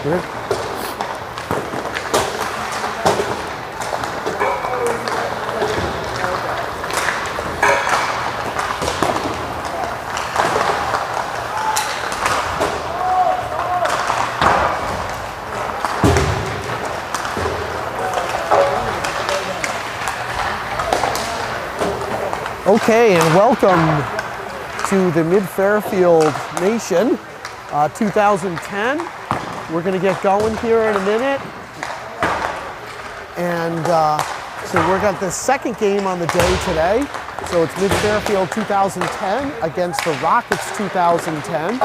Good. Okay, and welcome to the Mid-Fairfield Nation 2010. We're going to get going here in a minute. And so we've got the second game on the day today. So it's Mid-Fairfield 2010 against the Rockets 2010.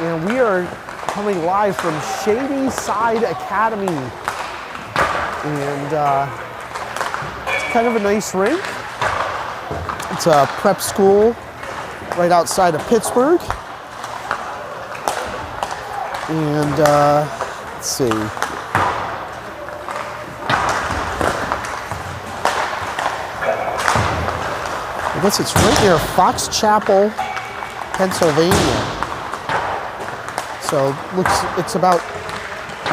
And we are coming live from Shady Side Academy. And it's kind of a nice rink. It's a prep school right outside of Pittsburgh. And let's see. I guess it's right near Fox Chapel, Pennsylvania. So it's about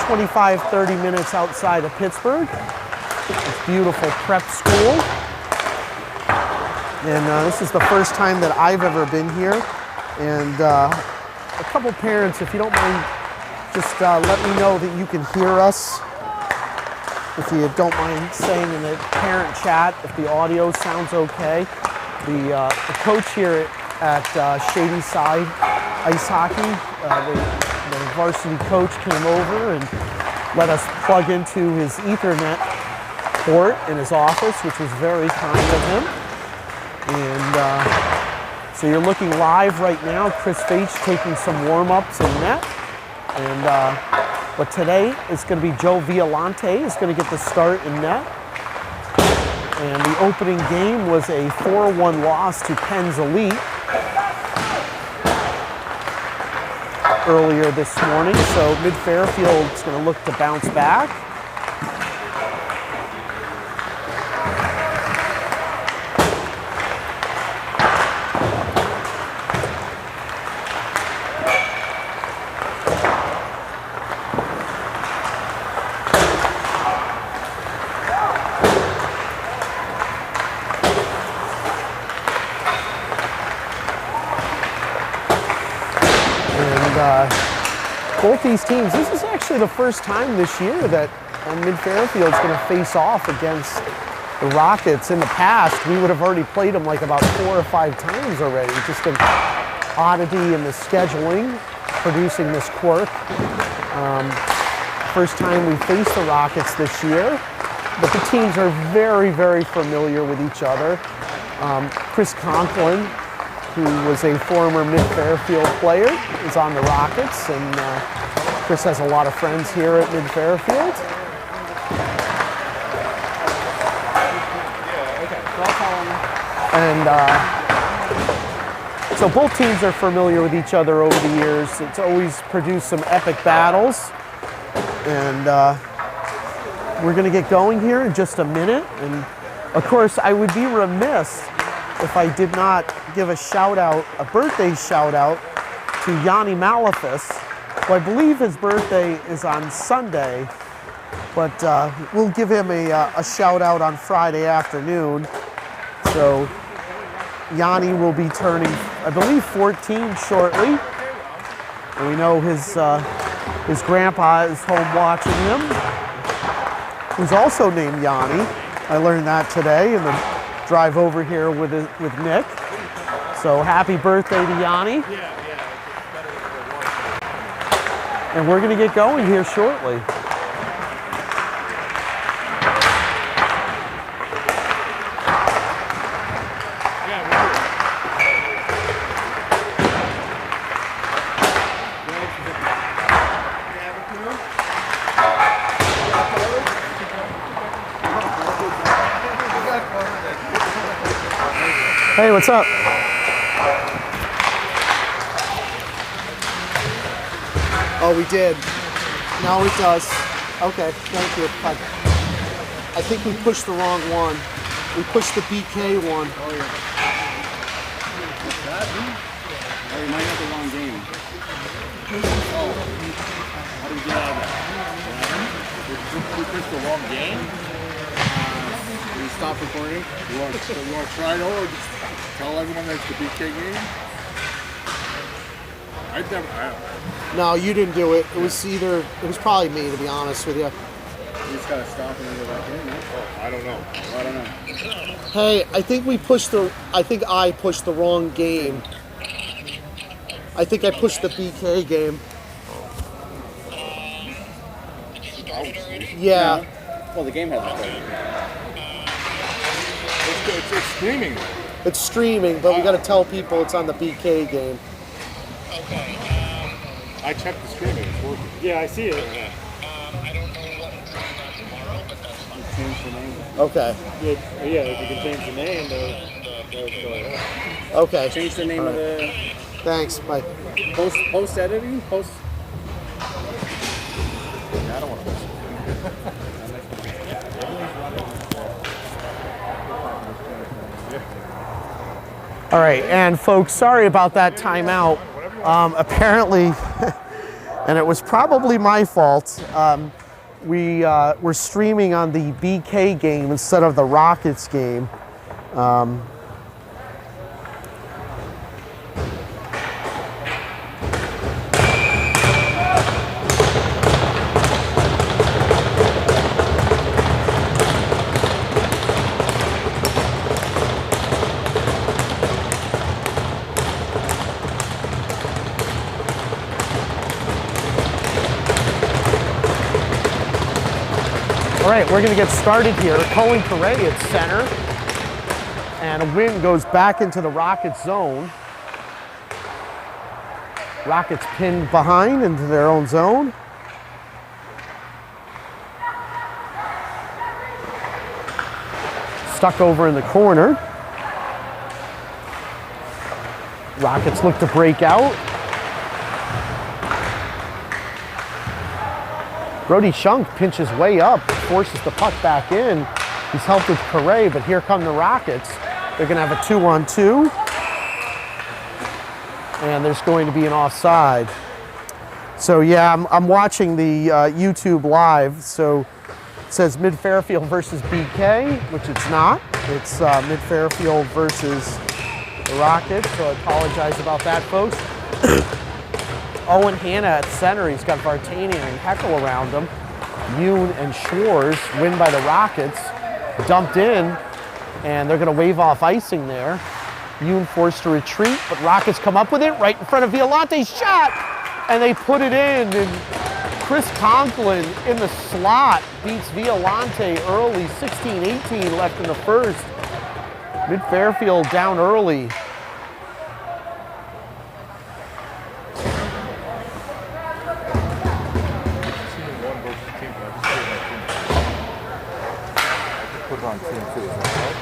25-30 minutes outside of Pittsburgh. It's beautiful prep school. And this is the first time that I've ever been here. And a couple parents, if you don't mind, just let me know that you can hear us. If you don't mind saying in the parent chat if the audio sounds okay. The coach here at Shady Side Ice Hockey, the varsity coach came over and let us plug into his Ethernet port in his office, which was very kind of him. And so you're looking live right now. Chris Faich taking some warm-ups in net. And but today it's going to be Joe Violante is going to get the start in net. And the opening game was a 4-1 loss to Penn's Elite earlier this morning. So Mid-Fairfield is going to look to bounce back. Both these teams, this is actually the first time this year that Mid-Fairfield's going to face off against the Rockets. In the past, we would have already played them like about 4 or 5 times already. Just an oddity in the scheduling, producing this quirk. First time we faced the Rockets this year, but the teams are very, very familiar with each other. Chris Conklin, who was a former Mid-Fairfield player, is on the Rockets, and Chris has a lot of friends here at Mid-Fairfield. And so both teams are familiar with each other over the years. It's always produced some epic battles. And we're going to get going here in just a minute. And of course, I would be remiss if I did not give a shout out, a birthday shout out to Yanni Malafis, who I believe his birthday is on Sunday, but we'll give him a shout out on Friday afternoon. So Yanni will be turning, I believe, 14 shortly. And we know his grandpa is home watching him, who's also named Yanni. I learned that today in the drive over here with Nick. So happy birthday to Yanni. And we're going to get going here shortly. Hey, what's up? Oh, we did. No, it does. Okay, thank you. I think we pushed the wrong one. We pushed the BK one. Oh, yeah. Oh, you might have the wrong game. Oh. do we get out of that? We pitched the wrong game. We stop recording. You want to try it over? Just tell everyone that it's the BK game. I No, you didn't do it. It was probably me, to be honest with you. You just gotta stop and go back in. Oh, I don't know. Hey, I think I pushed the wrong game. I think I pushed the BK game. Yeah. Well, the game hasn't started. It's streaming. It's streaming, but we got to tell people it's on the BK game. Okay. I checked the streaming. It's working. Yeah, I see it. Yeah. I don't know what we're talking about tomorrow, but that's fine. Change the name. Okay. Yeah, if you can change the name, that would go ahead. Okay. Change the name of the Thanks. Bye. post editing. Post. I don't want to. All right, and folks, sorry about that timeout. Apparently, and it was probably my fault, we were streaming on the BK game instead of the Rockets game. All right, we're going to get started here. Colin Correa at center. And a win goes back into the Rockets zone. Rockets pinned behind into their own zone. Stuck over in the corner. Rockets look to break out. Brody Shunk pinches way up, forces the puck back in. He's helped with Correa, but here come the Rockets. They're gonna have a 2-on-2. And there's going to be an offside. So yeah, I'm watching the YouTube live. So it says Mid-Fairfield versus BK, which it's not. It's Mid-Fairfield versus the Rockets, so I apologize about that, folks. Owen Hanna at center. He's got Vartanian and Heckel around him. Yoon and Schwartz win by the Rockets. Dumped in, and they're going to wave off icing there. Yoon forced to retreat, but Rockets come up with it right in front of Violante's shot, and they put it in. And Chris Conklin in the slot beats Violante early. 16-18 left in the first. Mid-Fairfield down early. On team 2, is that right?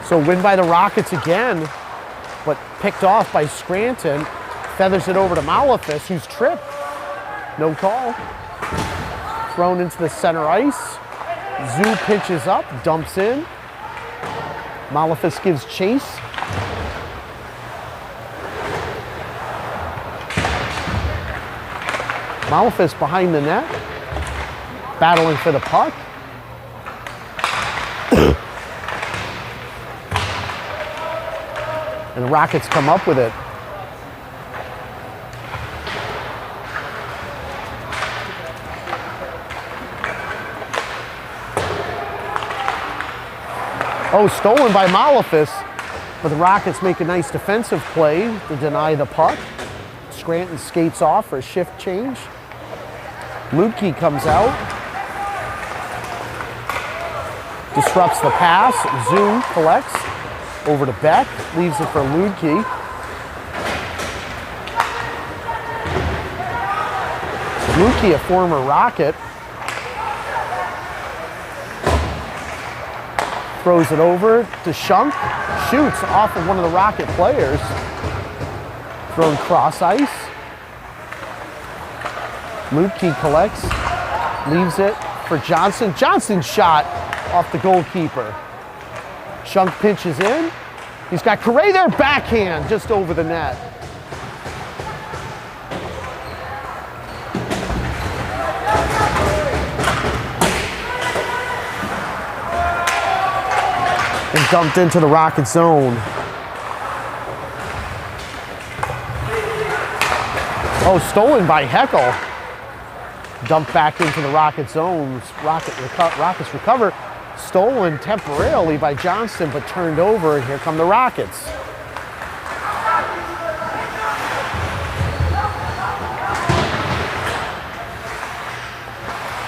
So win by the Rockets again, but picked off by Scranton. Feathers it over to Malafis, who's tripped. No call. Thrown into the center ice. Zoo pitches up, dumps in. Malafis gives chase. Malafis behind the net, battling for the puck. And the Rockets come up with it. Oh, stolen by Malafis, but the Rockets make a nice defensive play to deny the puck. Scranton skates off for a shift change. Ludke comes out, disrupts the pass. Zoom collects over to Beck, leaves it for Ludke. Ludke, a former Rocket, throws it over to Shunk, shoots off of one of the Rocket players, thrown cross ice. Ludke collects, leaves it for Johnson. Johnson's shot off the goalkeeper. Shunk pinches in. He's got Correa there, backhand, just over the net. And dumped into the Rocket zone. Oh, stolen by Heckel. Dumped back into the Rocket zone. Rockets recover. Stolen temporarily by Johnston, but turned over, and here come the Rockets.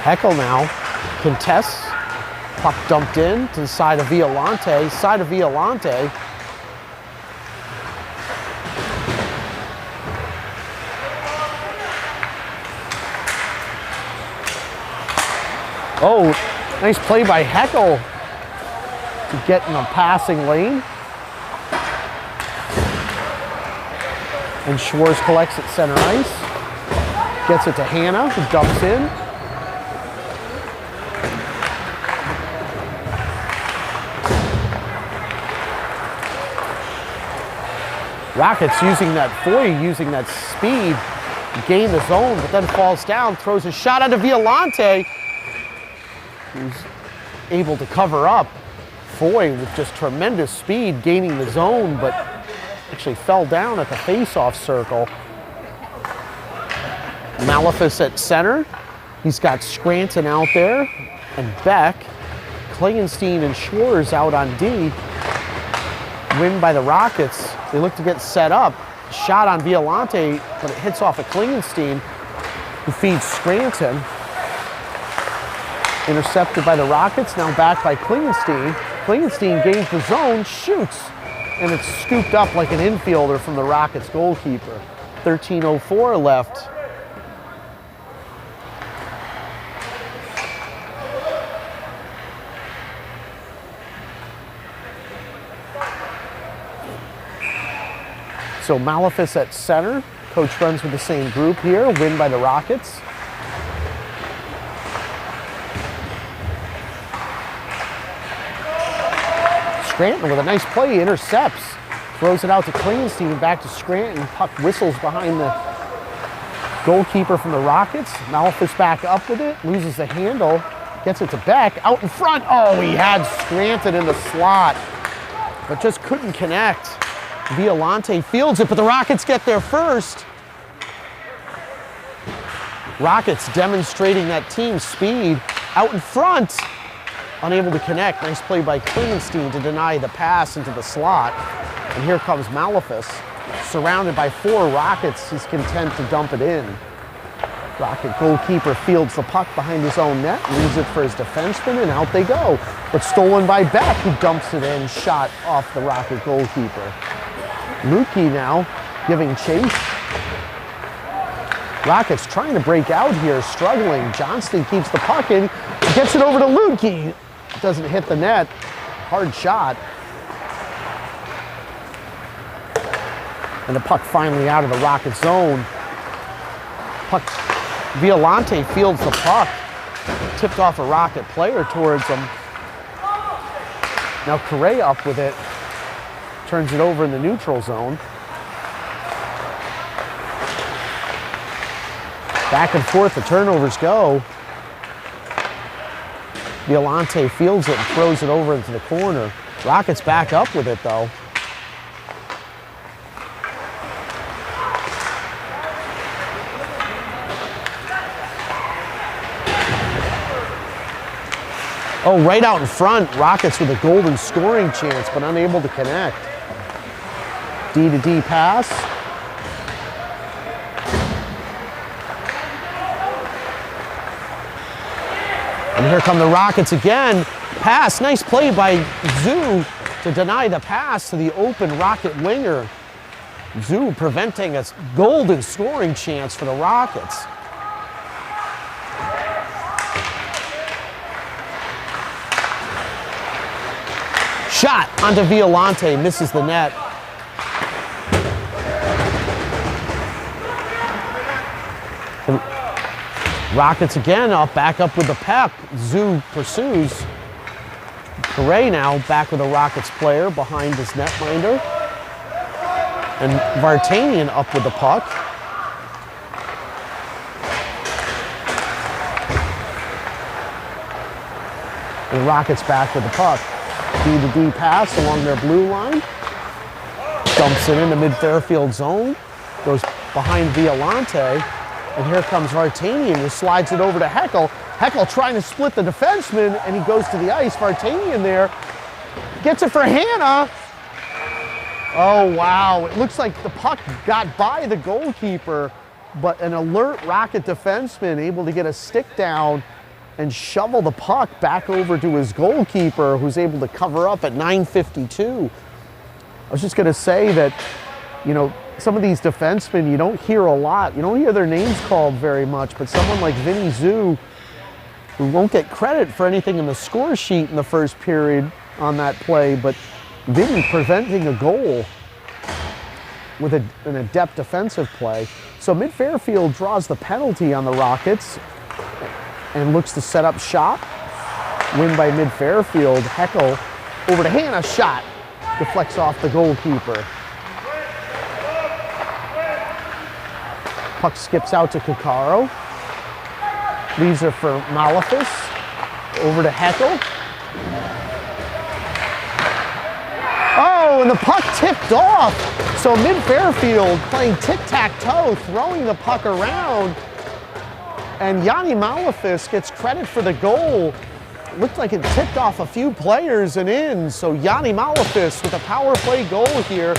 Heckel now contests. Puck dumped in to the side of Violante. Oh, nice play by Heckel to get in a passing lane. And Schwartz collects at center ice. Gets it to Hanna, who dumps in. Rockets using that speed, gain the zone, but then falls down, throws a shot onto Violante, who's able to cover up. Foy with just tremendous speed, gaining the zone, but actually fell down at the face-off circle. Malefus at center. He's got Scranton out there, and Beck. Klingenstein and Schwartz out on D. Win by the Rockets. They look to get set up. Shot on Violante, but it hits off of Klingenstein, who feeds Scranton. Intercepted by the Rockets, now back by Klingenstein. Klingenstein gains the zone, shoots, and it's scooped up like an infielder from the Rockets goalkeeper. 13:04 left. So Malefus at center. Coach runs with the same group here. Win by the Rockets. Scranton with a nice play, intercepts. Throws it out to Klingenstein, back to Scranton. Puck whistles behind the goalkeeper from the Rockets. Malefus back up with it, loses the handle. Gets it to Beck, out in front. Oh, he had Scranton in the slot, but just couldn't connect. Violante fields it, but the Rockets get there first. Rockets demonstrating that team speed out in front. Unable to connect. Nice play by Klingenstein to deny the pass into the slot. And here comes Malefus. Surrounded by 4 Rockets, he's content to dump it in. Rocket goalkeeper fields the puck behind his own net, leaves it for his defenseman, and out they go. But stolen by Beck, who dumps it in, shot off the Rocket goalkeeper. Lukey now giving chase. Rockets trying to break out here, struggling. Johnston keeps the puck in, gets it over to Lukey. Doesn't hit the net. Hard shot. And the puck finally out of the Rocket zone. Puck, Violante fields the puck. Tipped off a Rocket player towards him. Now Correa up with it. Turns it over in the neutral zone. Back and forth the turnovers go. Violante fields it and throws it over into the corner. Rockets back up with it though. Oh, right out in front, Rockets with a golden scoring chance, but unable to connect. D to D pass. And here come the Rockets again. Pass, nice play by Zoo to deny the pass to the open Rocket winger. Zoo preventing a golden scoring chance for the Rockets. Shot onto Violante, misses the net. Rockets again back up with the puck. Zoo pursues. Ray now back with a Rockets player behind his netminder. And Vartanian up with the puck. And Rockets back with the puck. D-to-D pass along their blue line. Dumps it into mid-Fairfield zone. Goes behind Violante. And here comes Vartanian, who slides it over to Heckel. Heckel trying to split the defenseman, and he goes to the ice. Vartanian there. Gets it for Hannah. Oh, wow. It looks like the puck got by the goalkeeper, but an alert Rocket defenseman able to get a stick down and shovel the puck back over to his goalkeeper, who's able to cover up at 9:52. I was just going to say that, you know, some of these defensemen, you don't hear a lot. You don't hear their names called very much, but someone like Vinny Zhu, who won't get credit for anything in the score sheet in the first period on that play, but Vinny preventing a goal with an adept defensive play. So mid-Fairfield draws the penalty on the Rockets and looks to set up shot. Win by mid-Fairfield. Heckel over to Hannah, shot. Deflects off the goalkeeper. Puck skips out to Kokaro. Leaves it for Malafis. Over to Heckel. Oh, and the puck tipped off. So mid-Fairfield playing tic-tac-toe, throwing the puck around. And Yanni Malafis gets credit for the goal. Looked like it tipped off a few players and in. So Yanni Malafis with a power play goal here.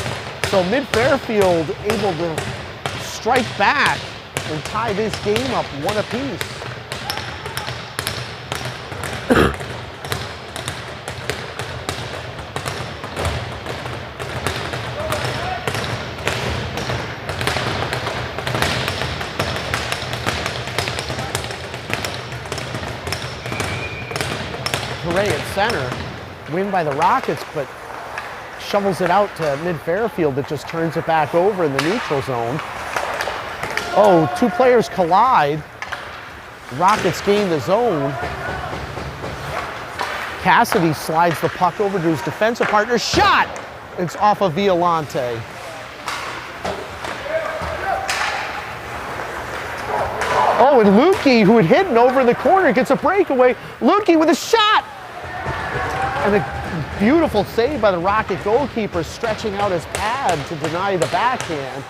So mid-Fairfield able to strike back and tie this game up one apiece. Ray at center, win by the Rockets, but shovels it out to mid-Fairfield that just turns it back over in the neutral zone. Oh, two players collide. Rockets gain the zone. Cassidy slides the puck over to his defensive partner. Shot! It's off of Violante. Oh, and Lutke, who had hidden over in the corner, gets a breakaway. Lutke with a shot! And a beautiful save by the Rocket goalkeeper, stretching out his pad to deny the backhand.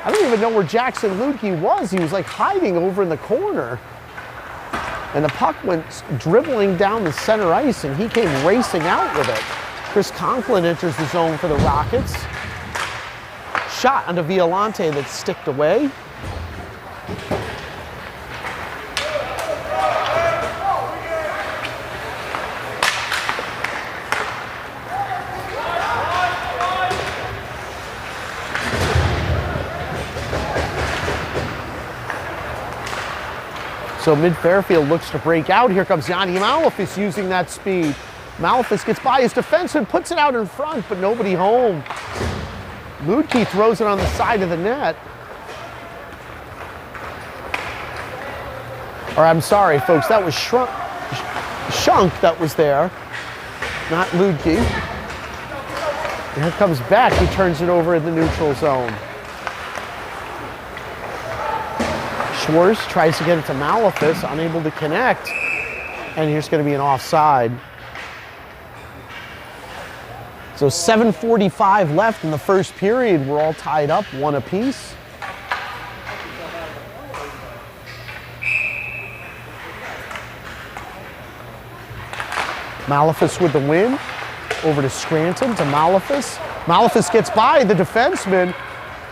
I don't even know where Jackson Lutke was. He was like hiding over in the corner. And the puck went dribbling down the center ice, and he came racing out with it. Chris Conklin enters the zone for the Rockets. Shot onto Violante that's sticked away. So mid-Fairfield looks to break out. Here comes Yanni Malafis using that speed. Malafis gets by his defenseman, puts it out in front, but nobody home. Lutke throws it on the side of the net. Or I'm sorry, folks, that was Shunk that was there, not Lutke. And here comes Beck, he turns it over in the neutral zone. Schwartz tries to get it to Malafis, unable to connect, and here's going to be an offside. So 7:45 left in the first period. We're all tied up, one apiece. Malafis with the win. Over to Scranton, to Malafis. Malafis gets by the defenseman.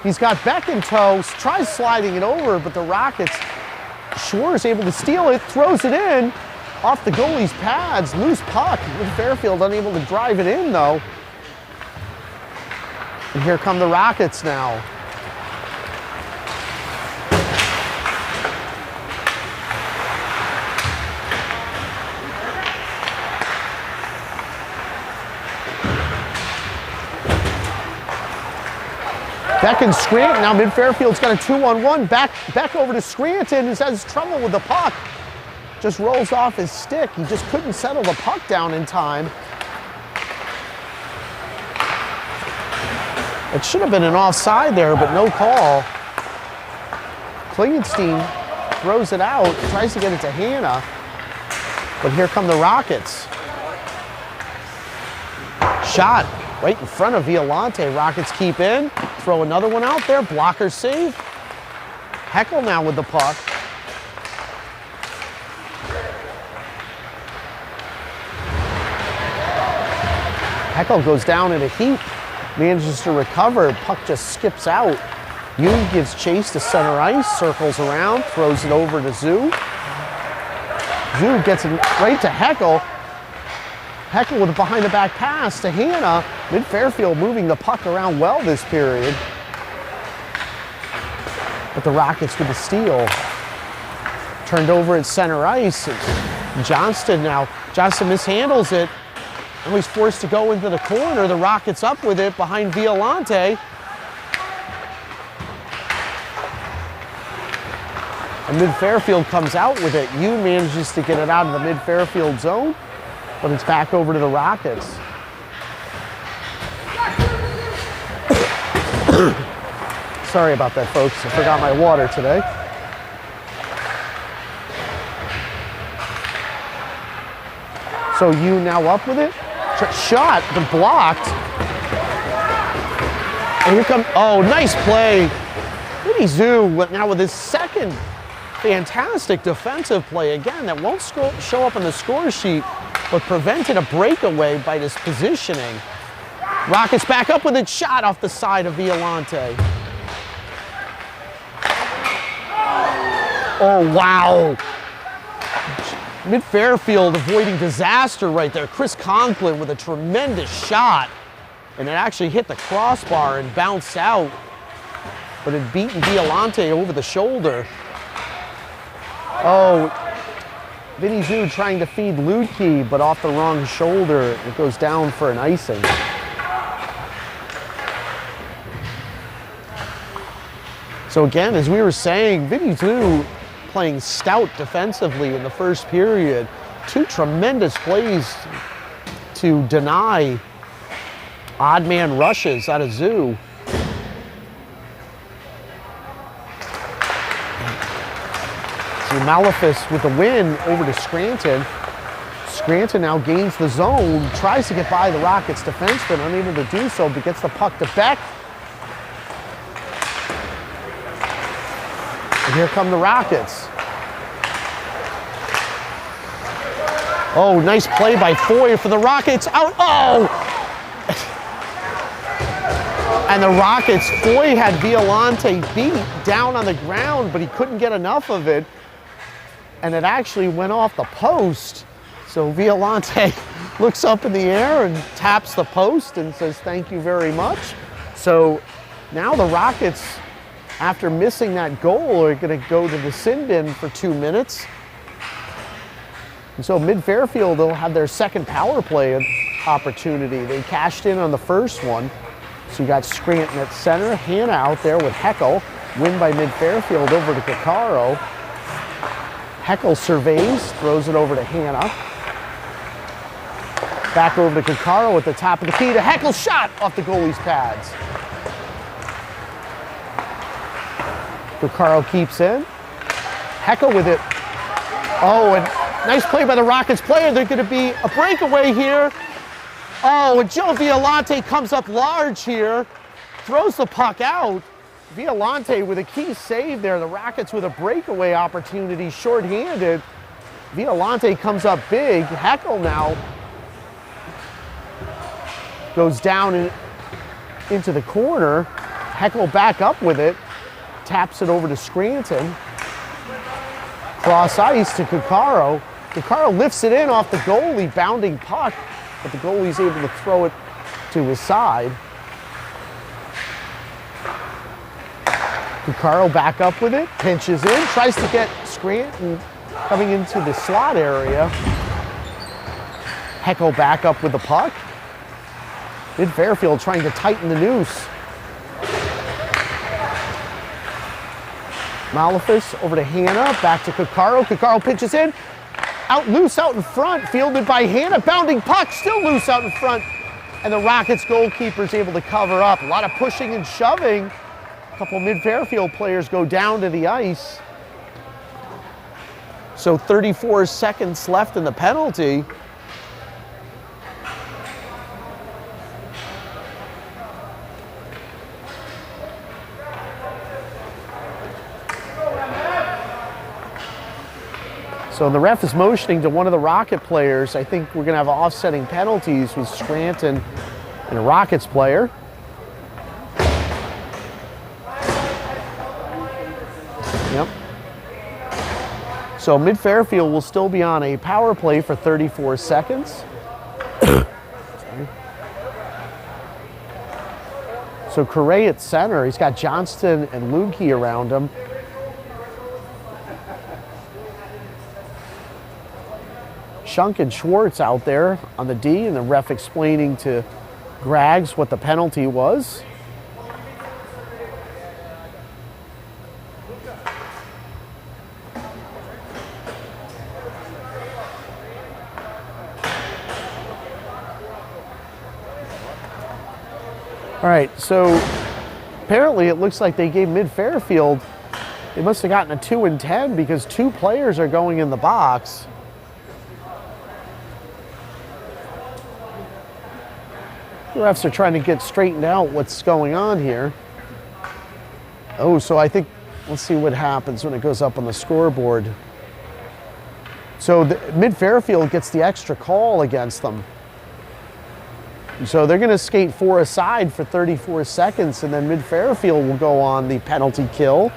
He's got Beck in tow, tries sliding it over, but the Rockets, Schwartz able to steal it, throws it in, off the goalie's pads, loose puck. Fairfield unable to drive it in, though. And here come the Rockets now. Beck and Scranton, now mid-Fairfield's got a 2-on-1. Back over to Scranton, who has trouble with the puck. just rolls off his stick. He just couldn't settle the puck down in time. It should have been an offside there, but no call. Klingenstein throws it out, tries to get it to Hannah, but here come the Rockets. Shot right in front of Violante. Rockets keep in, throw another one out there, blocker save. Heckel now with the puck. Heckel goes down in a heap, manages to recover, puck just skips out. Yoon gives chase to center ice, circles around, throws it over to Zhu. Zhu gets it right to Heckel. Heckel with a behind the back pass to Hannah. Mid Fairfield moving the puck around well this period. But the Rockets with the steal. Turned over at center ice. Johnston mishandles it. And he's forced to go into the corner. The Rockets up with it behind Violante. And Mid Fairfield comes out with it. Yoon manages to get it out of the Mid Fairfield zone, but it's back over to the Rockets. Sorry about that, folks. I forgot my water today. So Yoon now up with it. Shot, but blocked. And here comes, oh, nice play. Vinny Zhu now with his second fantastic defensive play again that won't show up on the score sheet, but prevented a breakaway by this positioning. Rockets back up with a shot off the side of Violante. Oh, wow. Mid Fairfield avoiding disaster right there. Chris Conklin with a tremendous shot, and it actually hit the crossbar and bounced out, but it beaten Violante over the shoulder. Oh, Vinny Zhu trying to feed Ludke, but off the wrong shoulder. It goes down for an icing. So again, as we were saying, Vinny Zhu playing stout defensively in the first period. Two tremendous plays to deny odd man rushes out of Zhu. Malefis with the win over to Scranton. Scranton now gains the zone, tries to get by the Rockets defenseman, unable to do so, but gets the puck to Beck. And here come the Rockets. Oh, nice play by Foy for the Rockets. Out, oh! And the Rockets, Foy had Violante beat down on the ground, but he couldn't get enough of it. And it actually went off the post. So Violante looks up in the air and taps the post and says, thank you very much. So now the Rockets, after missing that goal, are gonna go to the sin bin for 2 minutes. And so Mid Fairfield, they'll have their second power play opportunity. They cashed in on the first one. So you got Scranton at center, Hannah out there with Heckel. Win by Mid Fairfield over to Caccaro. Heckel surveys, throws it over to Hannah. Back over to Caccaro at the top of the key to Heckel, shot off the goalie's pads. Caccaro keeps in. Heckel with it. Oh, and nice play by the Rockets player. There's going to be a breakaway here. Oh, and Joe Violante comes up large here, throws the puck out. Violante with a key save there. The Rockets with a breakaway opportunity, shorthanded. Violante comes up big. Heckel now goes down into the corner. Heckel back up with it, taps it over to Scranton. Cross ice to Caccaro. Caccaro lifts it in off the goalie, bounding puck, but the goalie's able to throw it to his side. Caccaro back up with it, pinches in, tries to get Scranton coming into the slot area. Heckel back up with the puck. Mid Fairfield trying to tighten the noose. Malefis over to Hannah, back to Caccaro. Caccaro pitches in, out loose out in front, fielded by Hannah, bounding puck, still loose out in front. And the Rockets goalkeeper's able to cover up. A lot of pushing and shoving. A couple mid-Fairfield players go down to the ice. So 34 seconds left in the penalty. So the ref is motioning to one of the Rocket players. I think we're going to have offsetting penalties with Scranton and a Rockets player. Yep. So mid-Fairfield will still be on a power play for 34 seconds. So Correa at center. He's got Johnston and Lukey around him. Shunk and Schwartz out there on the D, and the ref explaining to Graggs what the penalty was. All right, so apparently it looks like they gave mid-Fairfield, they must have gotten a 2 and 10 because 2 players are going in the box. The refs are trying to get straightened out what's going on here. Oh, so I think, let's see what happens when it goes up on the scoreboard. So mid-Fairfield gets the extra call against them. So they're going to skate 4 aside for 34 seconds, and then mid-Fairfield will go on the penalty kill.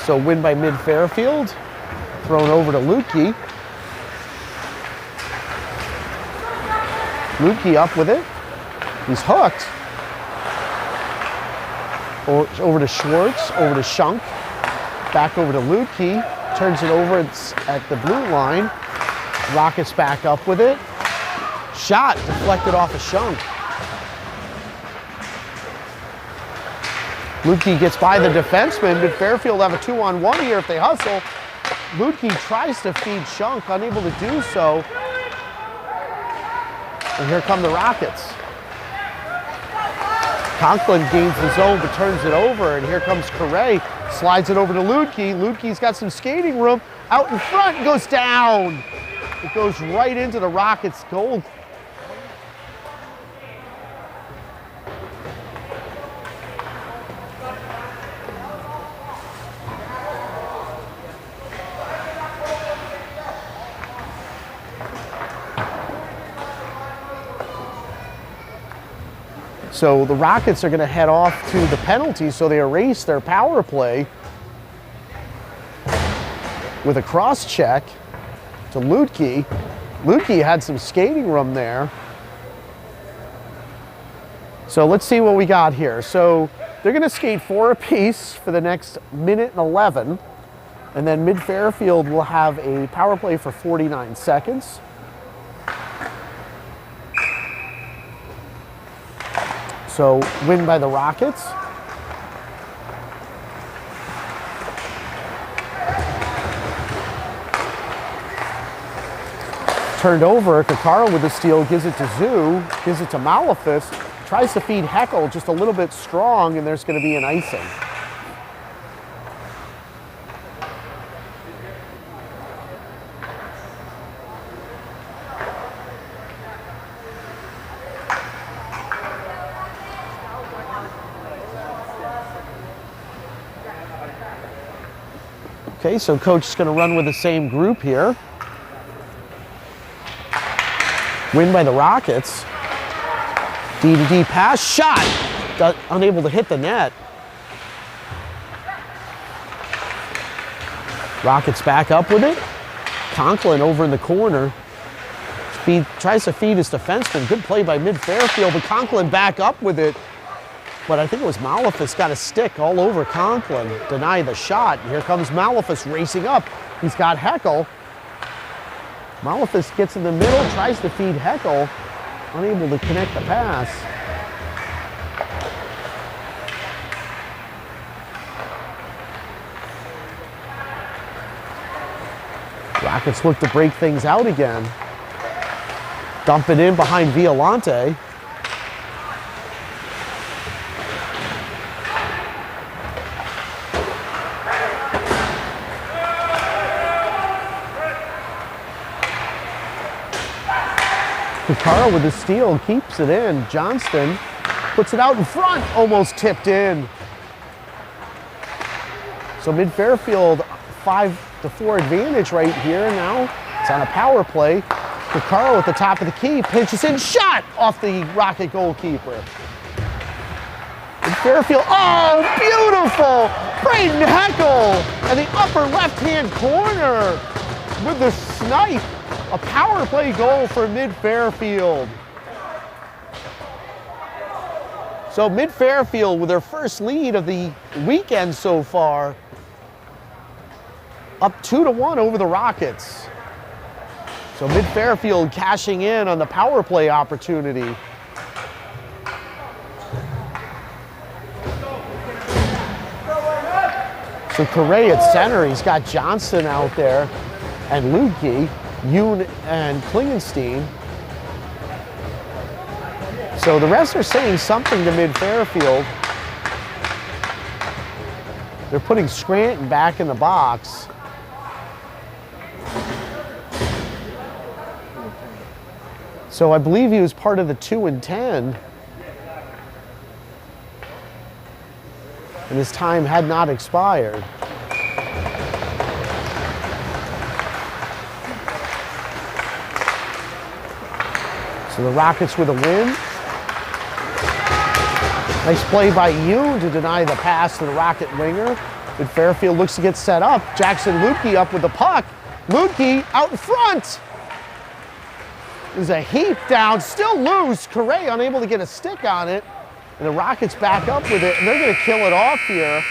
So win by mid-Fairfield, thrown over to Lukey. Lukey up with it. He's hooked. Over to Schwartz, over to Shunk. Back over to Lukey. Turns it over at the blue line. Rockets back up with it. Shot deflected off of Shunk. Lukey gets by the defenseman, but Fairfield have a 2-on-1 here if they hustle. Lukey tries to feed Shunk, unable to do so. And here come the Rockets. Conklin gains the zone but turns it over, and here comes Correa. Slides it over to Lukey. Lukey's got some skating room. Out in front, goes down. It goes right into the Rockets' goal. So the Rockets are going to head off to the penalty, so they erase their power play with a cross check to Lukey. Lukey had some skating room there. So let's see what we got here. So they're going to skate 4 apiece for the next minute and 11, and then mid-Fairfield will have a power play for 49 seconds. So win by the Rockets. Turned over, Kakara with the steal, gives it to Zoo, gives it to Malafis, tries to feed Heckel just a little bit strong, and there's going to be an icing. Okay, so coach is going to run with the same group here. Win by the Rockets. D-to-D pass, shot! Unable to hit the net. Rockets back up with it. Conklin over in the corner. Tries to feed his defenseman. Good play by mid-Fairfield, but Conklin back up with it. But I think it was Malafis got a stick all over Conklin, deny the shot. And here comes Malafis racing up. He's got Heckel. Malafis gets in the middle, tries to feed Heckel, unable to connect the pass. Rockets look to break things out again. Dump it in behind Violante. Picaro with the steal, keeps it in. Johnston puts it out in front, almost tipped in. So Mid-Fairfield 5-4 advantage right here now. It's on a power play. Picaro at the top of the key, pinches in, shot off the Rocket goalkeeper. Fairfield, oh, beautiful! Braden Heckel in the upper left-hand corner with the snipe. A power play goal for Mid-Fairfield. So Mid-Fairfield with their first lead of the weekend so far, up 2-1 over the Rockets. So Mid-Fairfield cashing in on the power play opportunity. So Correa at center, he's got Johnson out there and Lukey, Yoon and Klingenstein. So the refs are saying something to Mid-Fairfield. They're putting Scranton back in the box. So I believe he was part of the 2 and 10. And his time had not expired. So the Rockets with a win. Nice play by Yoon to deny the pass to the Rocket winger. But Fairfield looks to get set up. Jackson Lukey up with the puck. Lukey out in front. There's a heap down, still loose. Correa unable to get a stick on it. And the Rockets back up with it, and they're going to kill it off here.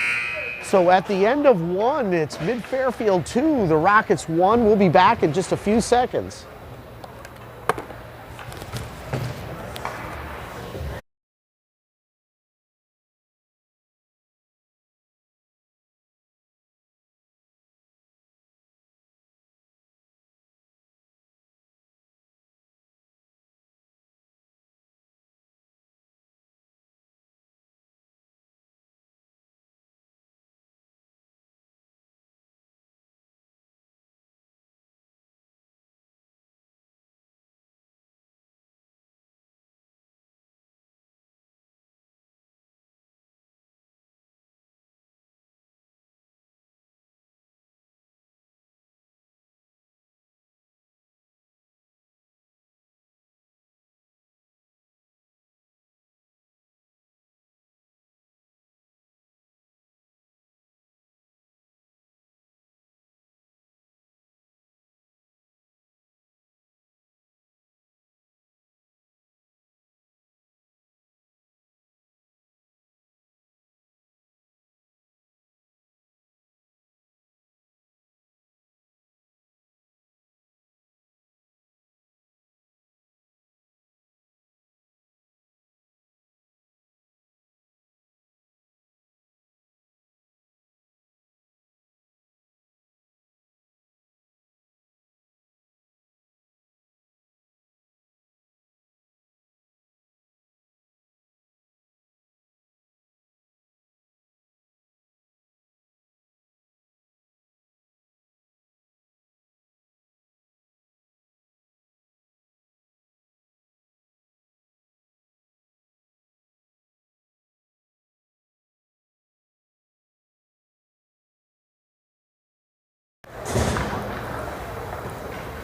So at the end of 1, it's Mid-Fairfield 2, the Rockets 1. We'll be back in just a few seconds.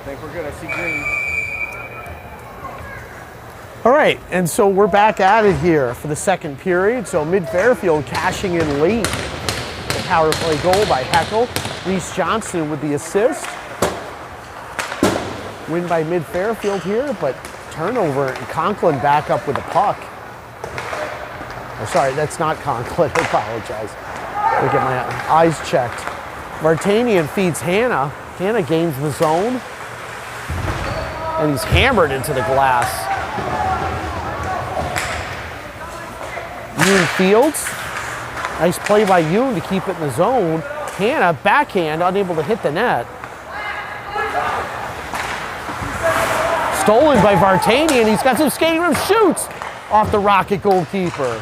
I think we're good. I see green. All right, and so we're back at it here for the second period. So Mid-Fairfield cashing in late. The power play goal by Heckel. Reese Johnson with the assist. Win by Mid-Fairfield here, but turnover and Conklin back up with the puck. Oh, sorry, that's not Conklin. I apologize. I'll get my eyes checked. Vartanian feeds Hannah. Hannah gains the zone. And he's hammered into the glass. Yoon Fields. Nice play by Yoon to keep it in the zone. Hannah, backhand, unable to hit the net. Stolen by Vartanian. He's got some skating room, shoots off the Rocket goalkeeper.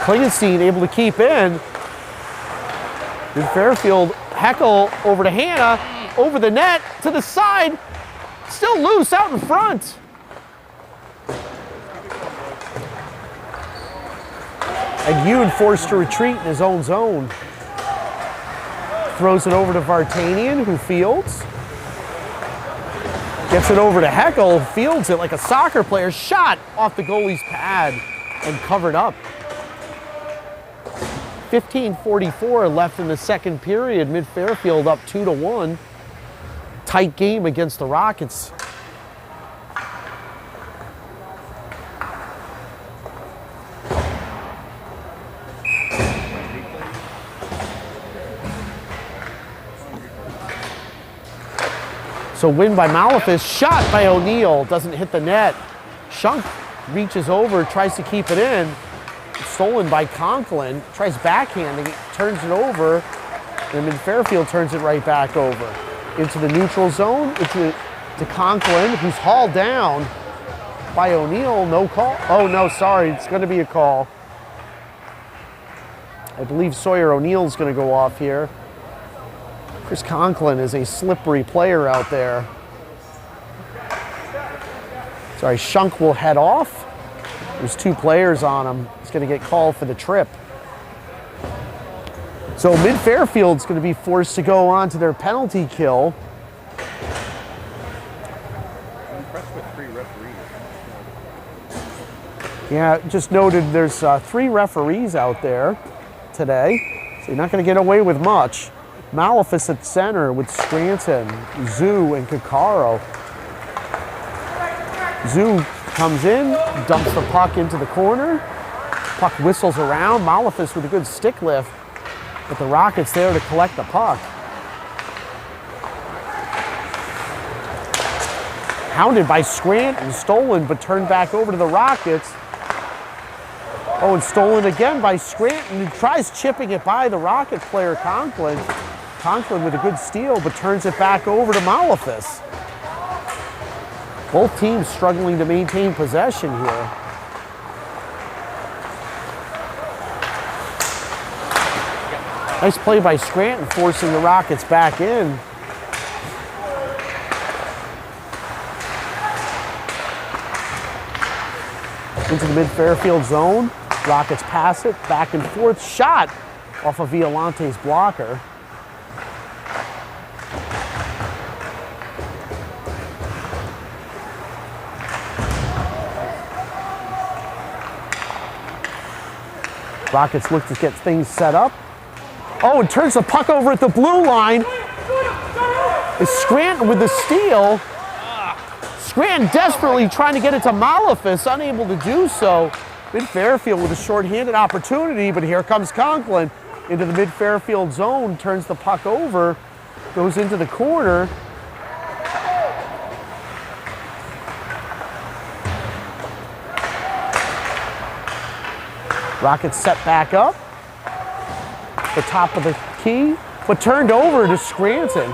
Klingenstein able to keep in. In Fairfield, Heckel over to Hanna, over the net, to the side. Still loose out in front. And Yoon forced to retreat in his own zone. Throws it over to Vartanian, who fields. Gets it over to Heckel, fields it like a soccer player. Shot off the goalie's pad and covered up. 15:44 left in the second period. Mid-Fairfield up 2-1. Tight game against the Rockets. So win by Malefis, shot by O'Neill, doesn't hit the net. Shunk reaches over, tries to keep it in. Stolen by Conklin, tries backhanding, turns it over, and then Fairfield turns it right back over. Into the neutral zone, to Conklin, who's hauled down by O'Neill, no call. Oh no, sorry, it's gonna be a call. I believe Sawyer O'Neill's gonna go off here. Chris Conklin is a slippery player out there. Sorry, Shunk will head off. There's two players on him. He's going to get called for the trip. So Mid-Fairfield's going to be forced to go on to their penalty kill. I'm impressed with 3 referees. Yeah, just noted there's 3 referees out there today, so you're not going to get away with much. Malefis at center with Scranton, Zoo, and Kakaro. Zoo comes in, dumps the puck into the corner. Puck whistles around. Malefis with a good stick lift, but the Rockets there to collect the puck. Hounded by Scranton, stolen but turned back over to the Rockets. Oh, and stolen again by Scranton, who tries chipping it by the Rocket player Conklin. Conklin with a good steal, but turns it back over to Malefis. Both teams struggling to maintain possession here. Nice play by Scranton, forcing the Rockets back in. Into the mid-Fairfield zone. Rockets pass it, back and forth. Shot off of Violante's blocker. Rockets look to get things set up. Oh, and turns the puck over at the blue line. Is Scranton with the steal. Scranton desperately trying to get it to Malefis, unable to do so. Mid-Fairfield with a short-handed opportunity, but here comes Conklin into the mid-Fairfield zone, turns the puck over, goes into the corner. Rockets set back up, the top of the key, but turned over to Scranton.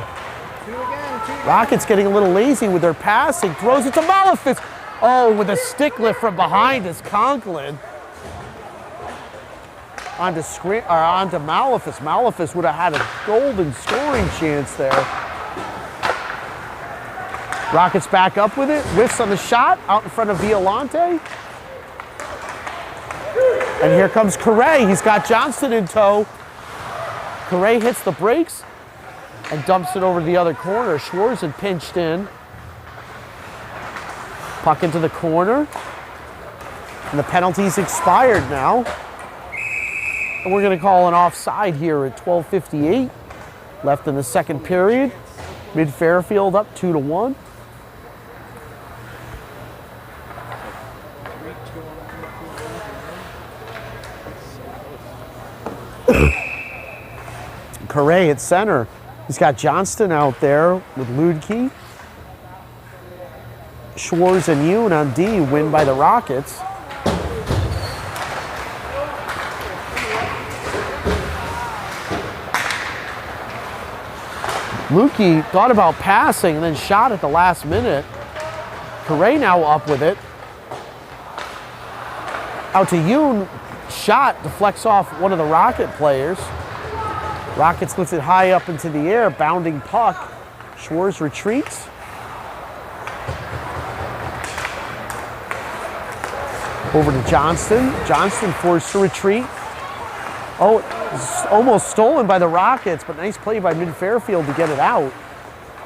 Rockets getting a little lazy with their passing, throws it to Malefis. Oh, with a stick lift from behind is Conklin. Onto Malefis. Malefis would have had a golden scoring chance there. Rockets back up with it, whiffs on the shot, out in front of Violante. And here comes Correa. He's got Johnston in tow. Correa hits the brakes and dumps it over to the other corner. Schwartz had pinched in. Puck into the corner. And the penalty's expired now. And we're going to call an offside here at 12:58 left in the second period. Mid-Fairfield up 2-1. Correa at center. He's got Johnston out there with Ludke. Schwartz and Yoon on D, win by the Rockets. Lukey thought about passing and then shot at the last minute. Correa now up with it. Out to Yoon. Shot deflects off one of the Rocket players. Rockets lift it high up into the air. Bounding puck. Schwartz retreats. Over to Johnston. Johnston forced to retreat. Oh, it's almost stolen by the Rockets, but nice play by Mid-Fairfield to get it out.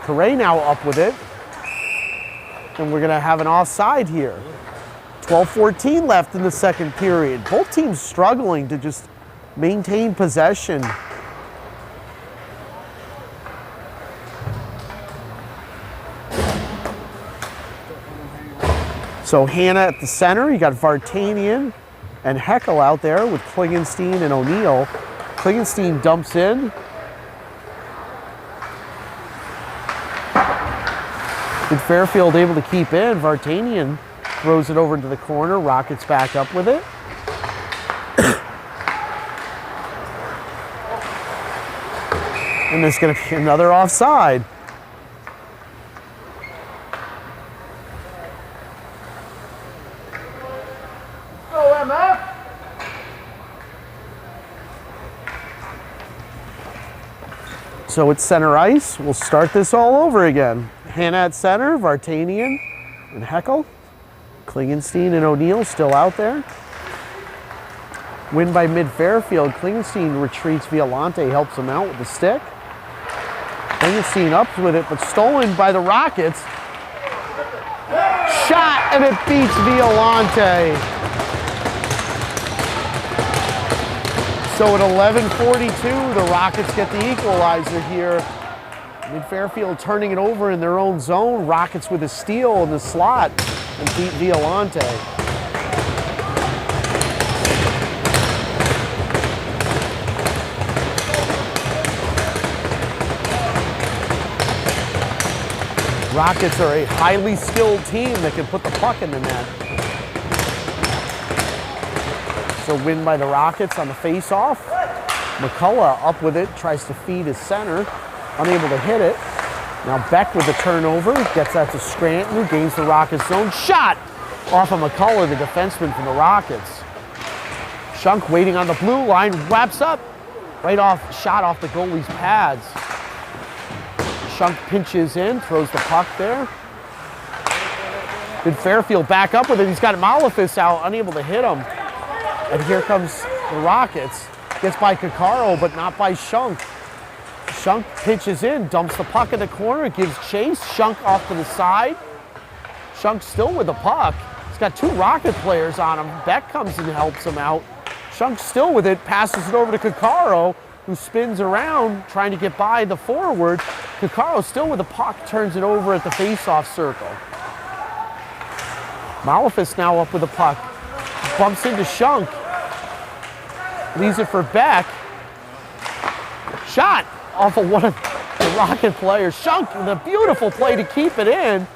Correa now up with it. And we're gonna have an offside here. 12:14 left in the second period. Both teams struggling to just maintain possession. So Hannah at the center, you got Vartanian and Heckel out there with Klingenstein and O'Neill. Klingenstein dumps in. With Fairfield able to keep in, Vartanian throws it over into the corner. Rockets back up with it. And there's going to be another offside. So it's center ice. We'll start this all over again. Hannah at center, Vartanian and Heckel. Klingenstein and O'Neill still out there. Win by Mid-Fairfield. Klingenstein retreats. Violante helps him out with the stick. Klingenstein up with it, but stolen by the Rockets. Shot, and it beats Violante. So at 11:42, the Rockets get the equalizer here. Mid-Fairfield turning it over in their own zone. Rockets with a steal in the slot and beat Violante. Rockets are a highly skilled team that can put the puck in the net. So win by the Rockets on the face-off. McCullough up with it, tries to feed his center, unable to hit it. Now Beck with the turnover, gets that to Scranton, who gains the Rockets zone. Shot off of McCullough, the defenseman from the Rockets. Shunk waiting on the blue line, wraps up. Right off, shot off the goalie's pads. Shunk pinches in, throws the puck there. Good Fairfield back up with it. He's got Malefis out, unable to hit him. And here comes the Rockets. Gets by Kakaro, but not by Shunk. Shunk pitches in, dumps the puck in the corner, gives chase. Shunk off to the side. Shunk still with the puck. He's got two Rocket players on him. Beck comes and helps him out. Shunk still with it, passes it over to Kakaro, who spins around, trying to get by the forward. Kakaro still with the puck, turns it over at the face-off circle. Malefis now up with the puck. Bumps into Shunk. Leaves it for Beck. Shot off of one of the Rocket players. Shunk with a beautiful play to keep it in.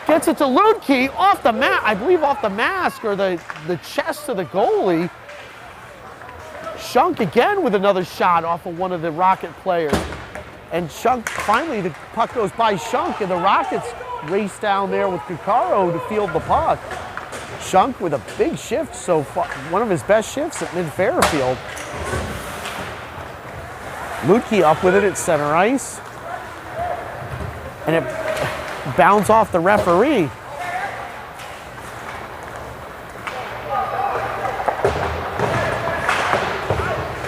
Gets it to Ludke off the I believe off the mask or the chest of the goalie. Shunk again with another shot off of one of the Rocket players. And Shunk, finally the puck goes by Shunk and the Rockets race down there with Kakaro to field the puck. Shunk with a big shift so far, one of his best shifts at Mid-Fairfield. Ludke up with it at center ice. And it bounds off the referee.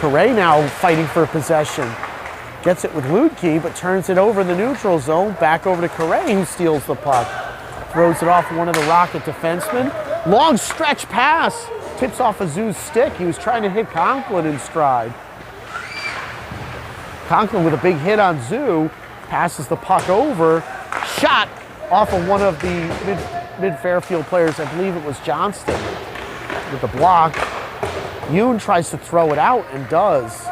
Correa now fighting for possession. Gets it with Ludke, but turns it over in the neutral zone. Back over to Correa, who steals the puck. Throws it off one of the Rocket defensemen. Long stretch pass. Tips off Azu's stick. He was trying to hit Conklin in stride. Conklin with a big hit on Zoo. Passes the puck over. Shot off of one of the Mid-Fairfield players. I believe it was Johnston with the block. Yoon tries to throw it out and does.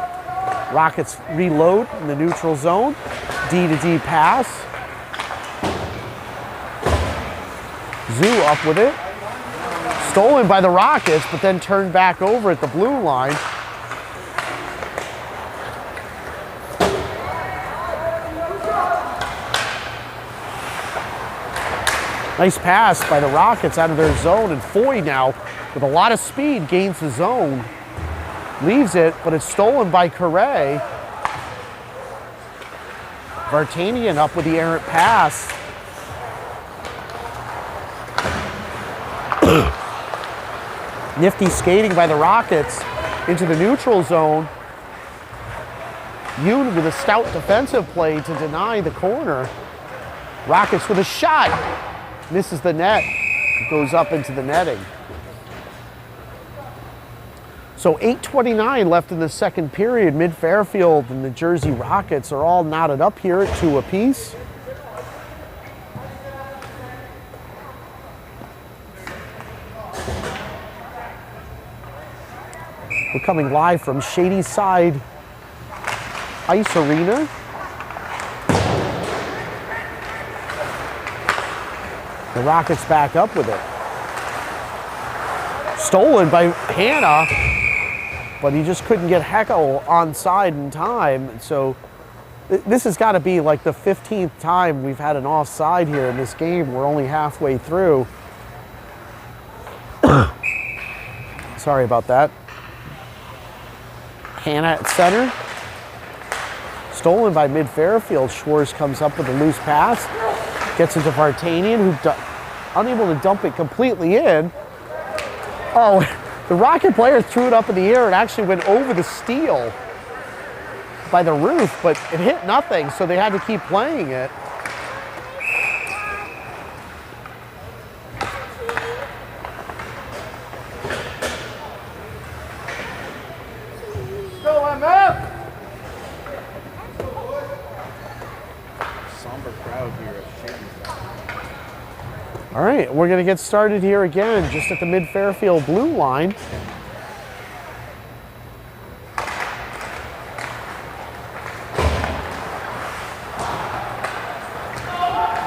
Rockets reload in the neutral zone. D-to-D pass. Zoo up with it. Stolen by the Rockets, but then turned back over at the blue line. Nice pass by the Rockets out of their zone, and Foy now, with a lot of speed, gains the zone. Leaves it, but it's stolen by Correa. Vartanian up with the errant pass. Nifty skating by the Rockets into the neutral zone. Yoon with a stout defensive play to deny the corner. Rockets with a shot. Misses the net. Goes up into the netting. So 8:29 left in the second period. Mid-Fairfield and the Jersey Rockets are all knotted up here at 2 apiece. We're coming live from Shady Side Ice Arena. The Rockets back up with it. Stolen by Hanna, but he just couldn't get Heckel onside in time. So this has got to be like the 15th time we've had an offside here in this game. We're only halfway through. Sorry about that. Hanna at center. Stolen by Mid-Fairfield. Schwartz comes up with a loose pass. Gets into Vartanian, who's unable to dump it completely in. Oh, the Rocket player threw it up in the air. It actually went over the steel by the roof, but it hit nothing, so they had to keep playing it. Somber crowd here at Shady Side. All right, we're going to get started here again, just at the Mid-Fairfield blue line.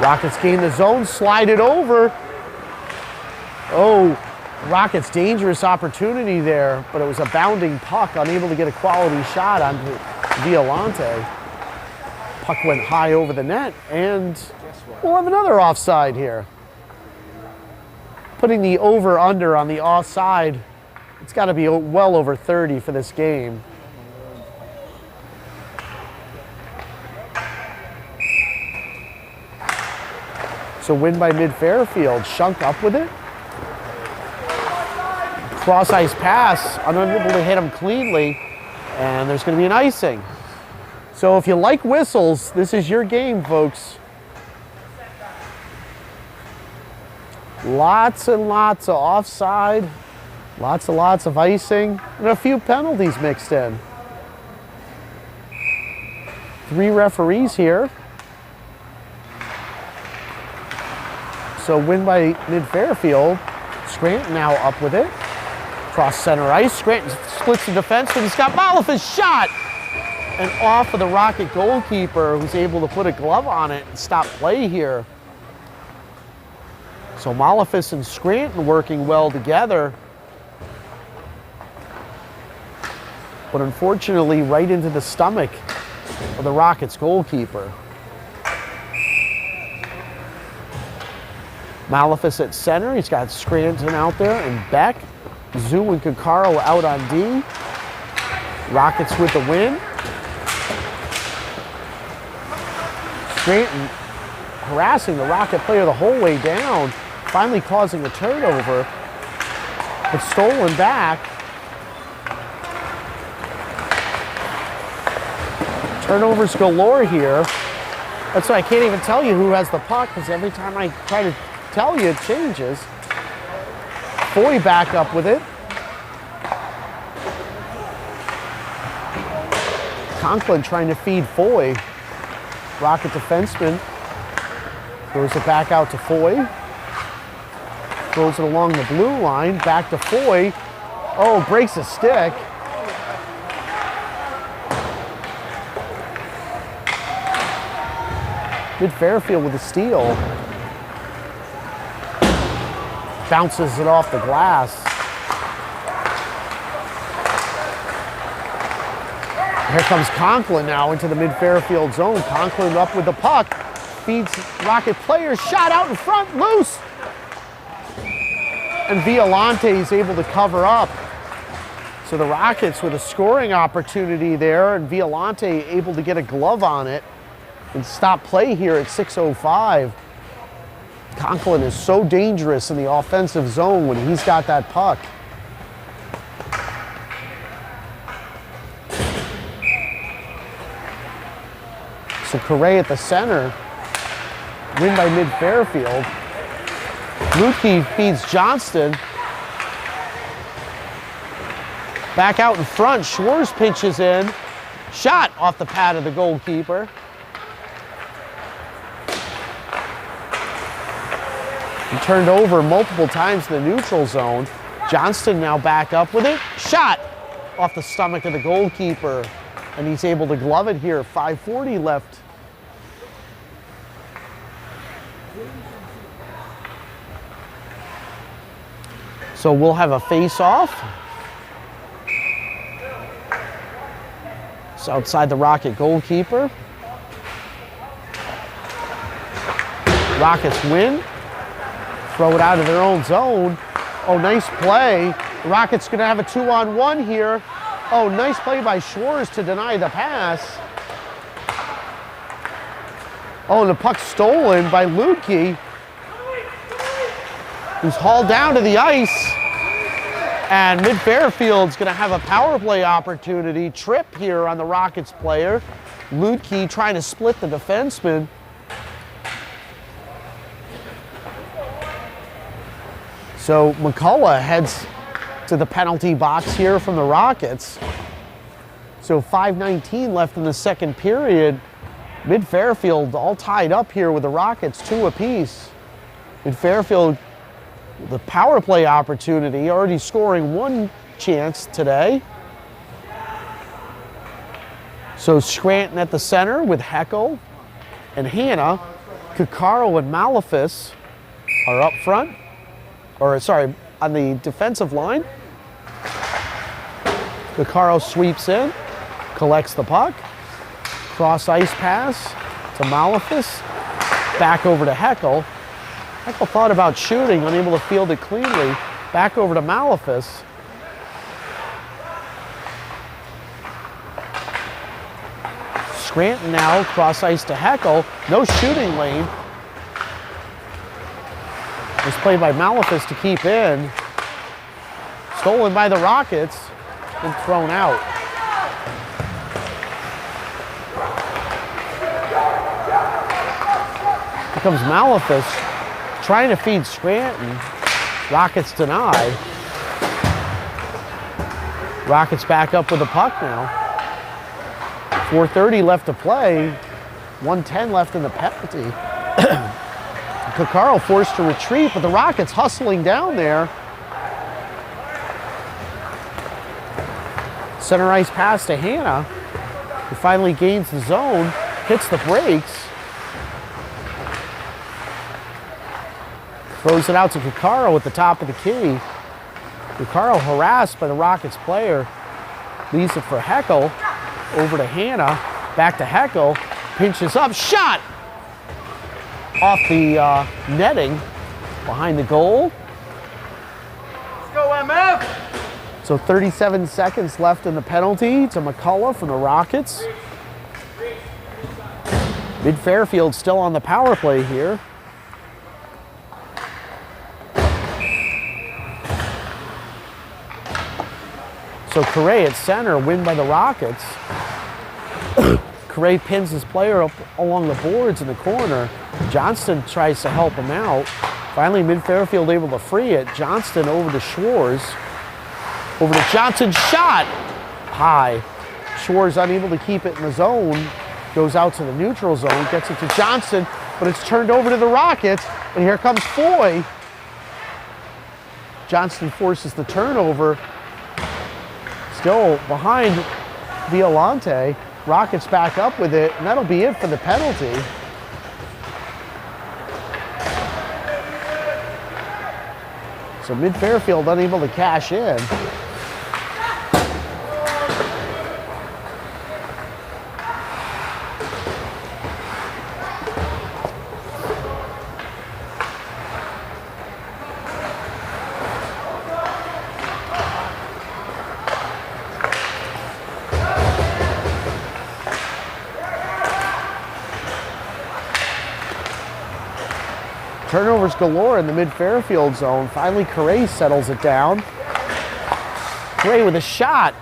Rockets gain the zone, slide it over. Oh, Rockets dangerous opportunity there, but it was a bounding puck, unable to get a quality shot onto Violante. Puck went high over the net, and we'll have another offside here. Putting the over-under on the offside, it's got to be well over 30 for this game. So win by Mid-Fairfield. Shunk up with it. Cross-ice pass, unable to hit him cleanly, and there's going to be an icing. So if you like whistles, this is your game, folks. Lots and lots of offside, lots and lots of icing, and a few penalties mixed in. 3 referees here. So win by Mid-Fairfield. Scranton now up with it. Cross center ice. Scranton splits the defense, but he's got Malafis shot! And off of the Rocket goalkeeper, who's able to put a glove on it and stop play here. So Malafis and Scranton working well together. But unfortunately, right into the stomach of the Rockets goalkeeper. Malafis at center. He's got Scranton out there and Beck. Zoo and Kikaro out on D. Rockets with the win. Scranton harassing the Rocket player the whole way down, finally causing a turnover, but stolen back. Turnovers galore here. That's why I can't even tell you who has the puck, because every time I try to tell you, it changes. Foy back up with it. Conklin trying to feed Foy. Rocket defenseman throws it back out to Foy. Throws it along the blue line, back to Foy. Oh, breaks a stick. Mid-Fairfield with a steal. Bounces it off the glass. Here comes Conklin now into the Mid-Fairfield zone. Conklin up with the puck. feeds Rocket player, shot out in front, loose. And Violante is able to cover up. So the Rockets with a scoring opportunity there, and Violante able to get a glove on it and stop play here at 6:05. Conklin is so dangerous in the offensive zone when he's got that puck. So Correa at the center, win by mid-Fairfield. Lutke feeds Johnston. Back out in front, Schwartz pinches in. Shot off the pad of the goalkeeper. He turned over multiple times in the neutral zone. Johnston now back up with it. Shot off the stomach of the goalkeeper. And he's able to glove it here. 5:40 left. So we'll have a face-off. It's outside the Rocket goalkeeper. Rockets win. Throw it out of their own zone. Oh, nice play. The Rockets gonna have a 2-on-1 here. Oh, nice play by Schwartz to deny the pass. Oh, and the puck stolen by Lutke, who's hauled down to the ice. And mid-Fairfield's gonna have a power play opportunity. Trip here on the Rockets player. Lutke trying to split the defenseman. So McCullough heads to the penalty box here from the Rockets. So 5:19 left in the second period. Mid-Fairfield all tied up here with the Rockets, 2 apiece. Mid-Fairfield, the power play opportunity, already scoring 1 chance today. So Scranton at the center with Heckel and Hanna. Kikaro and Malafis are up front. Or sorry, on the defensive line. Kikaro sweeps in, collects the puck. Cross ice pass to Malafis. Back over to Heckel. Heckel thought about shooting, unable to field it cleanly. Back over to Malafis. Scranton now, cross ice to Heckel. No shooting lane. Was played by Malafis to keep in. Stolen by the Rockets and thrown out. Here comes Malafis trying to feed Scranton. Rockets denied. Rockets back up with the puck now. 4:30 left to play. 1:10 left in the penalty. Kikaro forced to retreat, but the Rockets hustling down there. Center ice pass to Hanna, who finally gains the zone, hits the brakes. Throws it out to Kikaro at the top of the key. Kikaro harassed by the Rockets player. Leaves it for Heckel. Over to Hanna. Back to Heckel. Pinches up. Shot! Off the netting behind the goal. Let's go, MF! So 37 seconds left in the penalty to McCullough from the Rockets. Mid-Fairfield still on the power play here. So Correa at center, win by the Rockets. Correa pins his player up along the boards in the corner. Johnston tries to help him out. Finally, mid-Fairfield able to free it. Johnston over to Schwartz. Over to Johnson, shot! High. Schwartz unable to keep it in the zone. Goes out to the neutral zone, gets it to Johnson, but it's turned over to the Rockets, and here comes Foy. Johnston forces the turnover. Still behind Violante. Rockets back up with it, and that'll be it for the penalty. So mid-Fairfield unable to cash in. turnovers galore in the mid-Fairfield zone. Finally, Correa settles it down. Correa with a shot.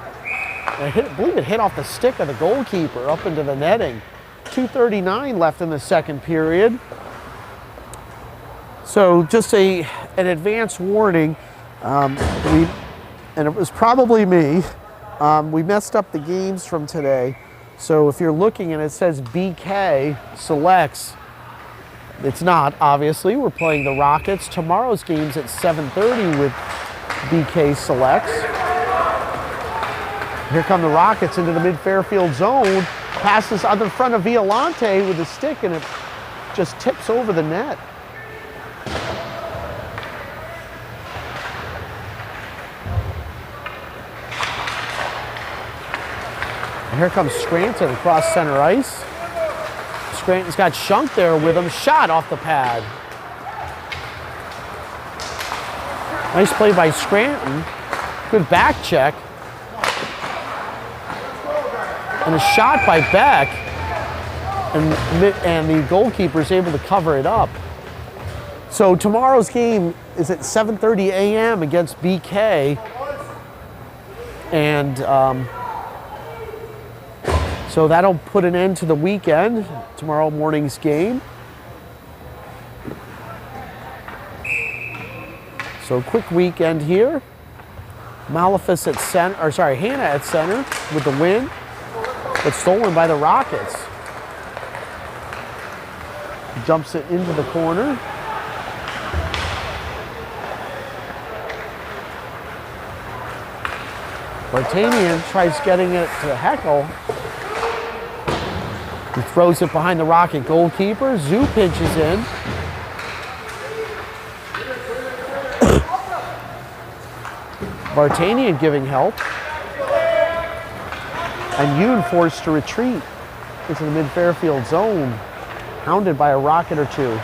I believe it hit off the stick of the goalkeeper up into the netting. 2:39 left in the second period. So just an advance warning. And it was probably me. We messed up the games from today. So if you're looking and it says BK selects, it's not, obviously. We're playing the Rockets. Tomorrow's game's at 7:30 with BK selects. Here come the Rockets into the mid-Fairfield zone. Passes on the front of Violante with a stick, and it just tips over the net. And here comes Scranton across center ice. Scranton's got Shunk there with him. Shot off the pad. Nice play by Scranton. Good back check. And a shot by Beck. And the goalkeeper is able to cover it up. So tomorrow's game is at 7:30 a.m. against BK. And so that'll put an end to the weekend, tomorrow morning's game. So quick weekend here. Malefus at center, or sorry, Hannah at center with the win, but stolen by the Rockets. Jumps it into the corner. Vartanian tries getting it to Heckel. He throws it behind the Rocket goalkeeper. Zoo pinches in. Vartanian giving help. And Yoon forced to retreat into the mid-Fairfield zone, hounded by a Rocket or two.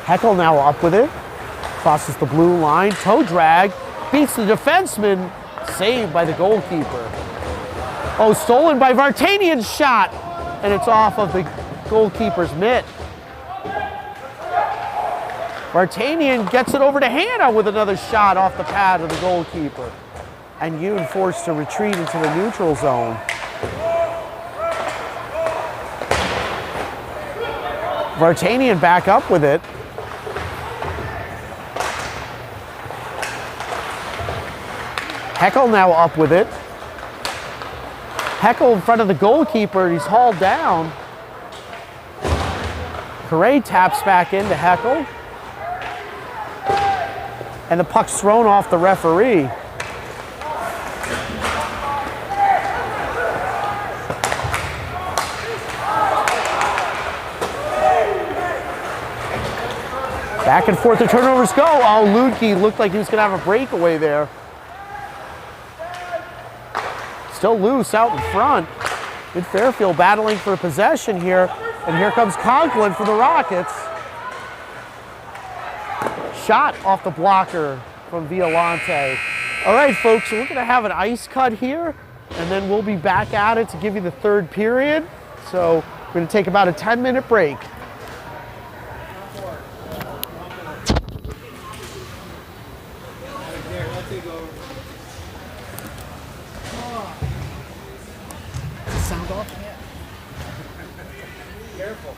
Heckel now up with it. Crosses the blue line. Toe drag. Beats the defenseman. Saved by the goalkeeper. Oh, stolen by Vartanian's shot. And it's off of the goalkeeper's mitt. Vartanian gets it over to Hannah with another shot off the pad of the goalkeeper. And Yoon forced to retreat into the neutral zone. Vartanian back up with it. Heckel now up with it. Heckel in front of the goalkeeper. He's hauled down. Correa taps back into Heckel. And the puck's thrown off the referee. Back and forth the turnovers go. Oh, Ludke looked like he was going to have a breakaway there. Still loose out in front. Mid Fairfield battling for possession here. And here comes Conklin for the Rockets. Shot off the blocker from Violante. All right, folks, so we're going to have an ice cut here, and then we'll be back at it to give you the third period. So we're going to take about a 10-minute break. Sound off? Yeah. Careful.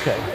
Okay.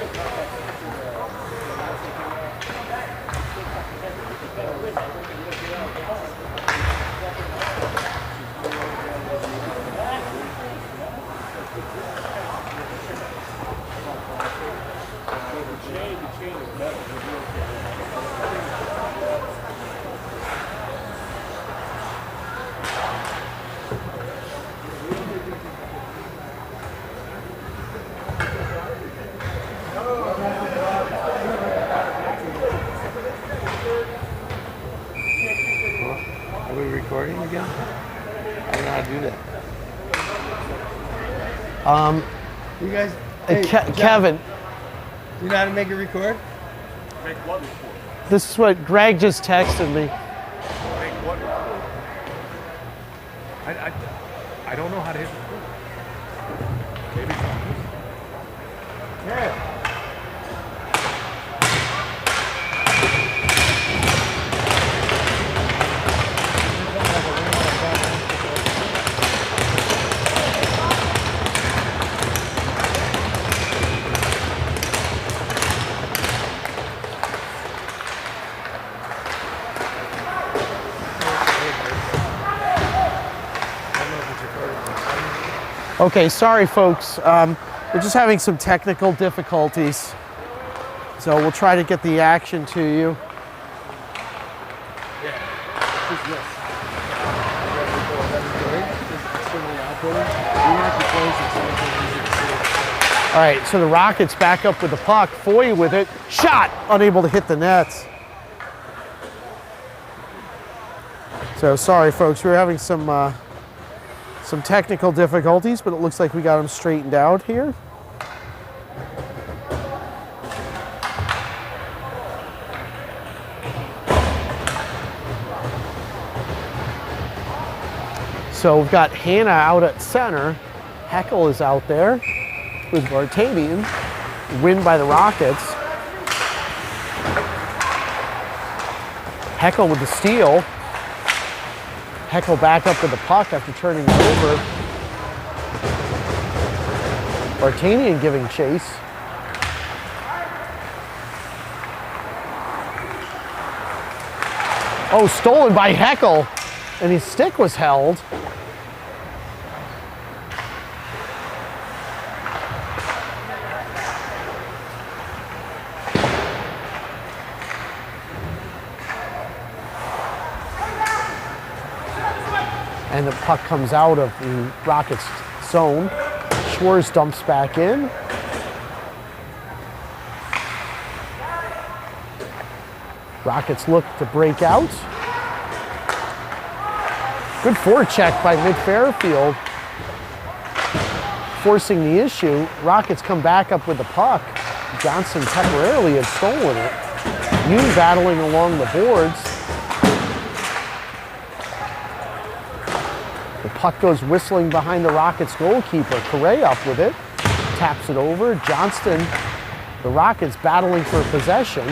Are we recording again? I don't know how to do that. You guys, hey, John, Kevin, you know how to make a record? Make what report? this is what Greg just texted me. Make what report? I don't know how to hit record. Maybe. Yeah. Okay, sorry folks. We're just having some technical difficulties. So we'll try to get the action to you. All right, so the Rockets back up with the puck. Foy with it. Shot! Unable to hit the nets. So sorry folks, we're having some technical difficulties, but it looks like we got them straightened out here. So we've got Hannah out at center. Heckel is out there with Vartanian. Win by the Rockets. Heckel with the steal. Heckel back up with the puck after turning it over. Vartanian giving chase. Oh, stolen by Heckel, and his stick was held. And the puck comes out of the Rockets zone. Schwartz dumps back in. Rockets look to break out. Good forecheck by mid-Fairfield. Forcing the issue. Rockets come back up with the puck. Johnson temporarily had stolen it. Yoon battling along the boards. The puck goes whistling behind the Rockets goalkeeper. Correa up with it. Taps it over. Johnston, the Rockets battling for possession.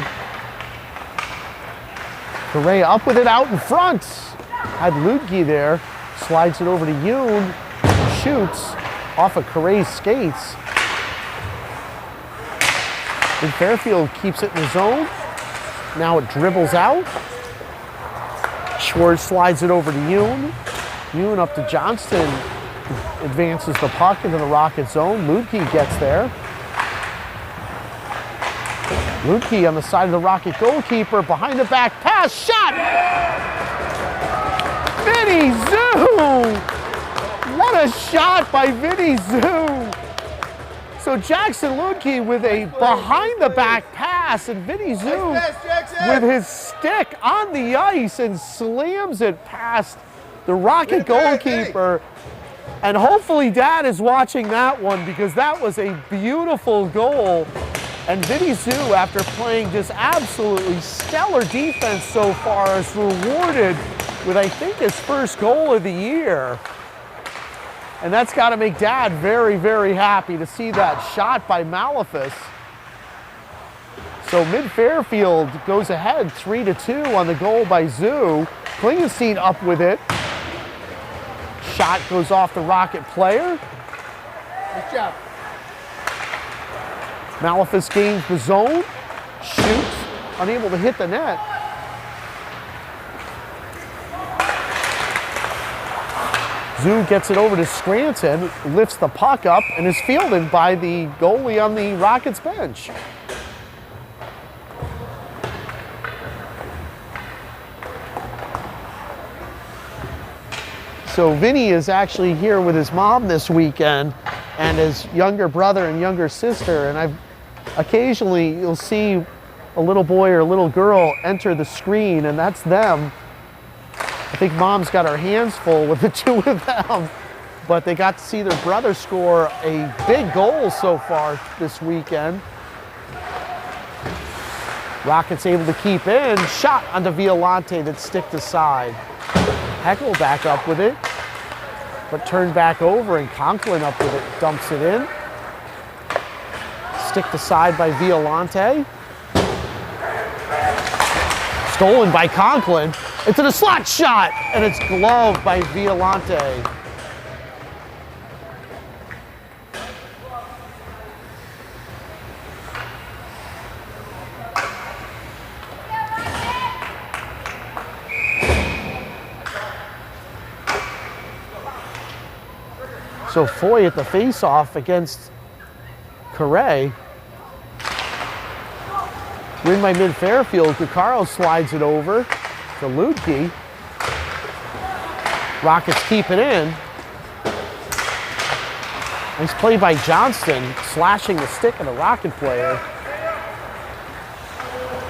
Correa up with it out in front. Had Ludke there. Slides it over to Yoon. Shoots off of Correa's skates. And Fairfield keeps it in the zone. Now it dribbles out. Schwartz slides it over to Yoon. Yoon up to Johnston, advances the puck into the Rocket zone. Ludke gets there. Ludke on the side of the Rocket goalkeeper, behind the back pass, shot! Vinny Zoo! What a shot by Vinny Zoo! So Jackson Ludke with a behind the back pass, and Vinny Zoo with his stick on the ice and slams it past the Rocket goalkeeper. And hopefully Dad is watching that one, because that was a beautiful goal. And Vinny Zoo, after playing just absolutely stellar defense so far, is rewarded with, I think, his first goal of the year. And that's got to make Dad very, very happy to see that shot by Malefus. So mid-Fairfield goes ahead 3-2 on the goal by Zoo. Klingenstein up with it. Shot goes off the Rocket player. Good job. Malefus gains the zone, shoots, unable to hit the net. Zoo gets it over to Scranton, lifts the puck up, and is fielded by the goalie on the Rockets bench. So Vinny is actually here with his mom this weekend and his younger brother and younger sister, and occasionally you'll see a little boy or a little girl enter the screen, and that's them. I think mom's got her hands full with the two of them, but they got to see their brother score a big goal so far this weekend. Rockets able to keep in, shot onto Violante that sticked aside. Heckel back up with it, but turned back over, and Conklin up with it, dumps it in. Sticked aside by Violante. Stolen by Conklin. Into the slot shot, and it's gloved by Violante. So Foy at the face-off against Correa. Win by mid-Fairfield. Cuccaro slides it over to Ludke. Rockets keep it in. Nice play by Johnston, slashing the stick of the Rocket player.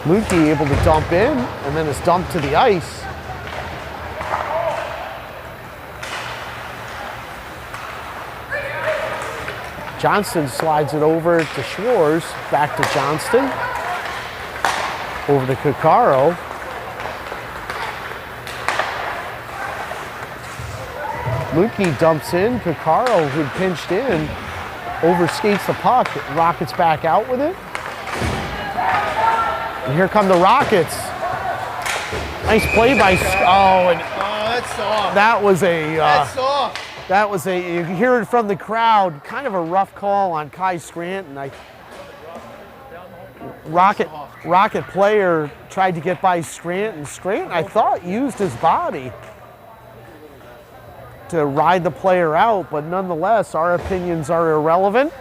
Ludke able to dump in, and then is dumped to the ice. Johnston slides it over to Schwartz, back to Johnston. Over to Cuccaro. Ludke dumps in. Cuccaro, who pinched in, overskates the puck. Rockets back out with it. And here come the Rockets. Nice play by that's soft. that was a That's soft. that was a, you hear it from the crowd, kind of a rough call on Kai Scranton. Rocket player tried to get by Scranton. Scranton, I thought, used his body to ride the player out, but nonetheless, our opinions are irrelevant.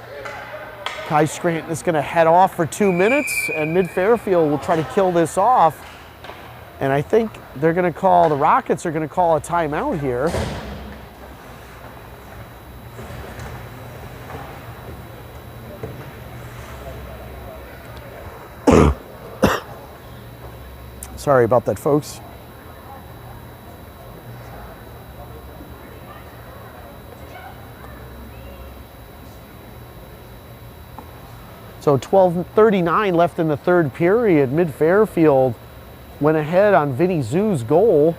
Kai Scranton is going to head off for 2 minutes, and mid-Fairfield will try to kill this off. And I think they're going to call, the Rockets are going to call a timeout here. Sorry about that, folks. So 12:39 left in the third period. Mid-Fairfield went ahead on Vinny Zoo's goal.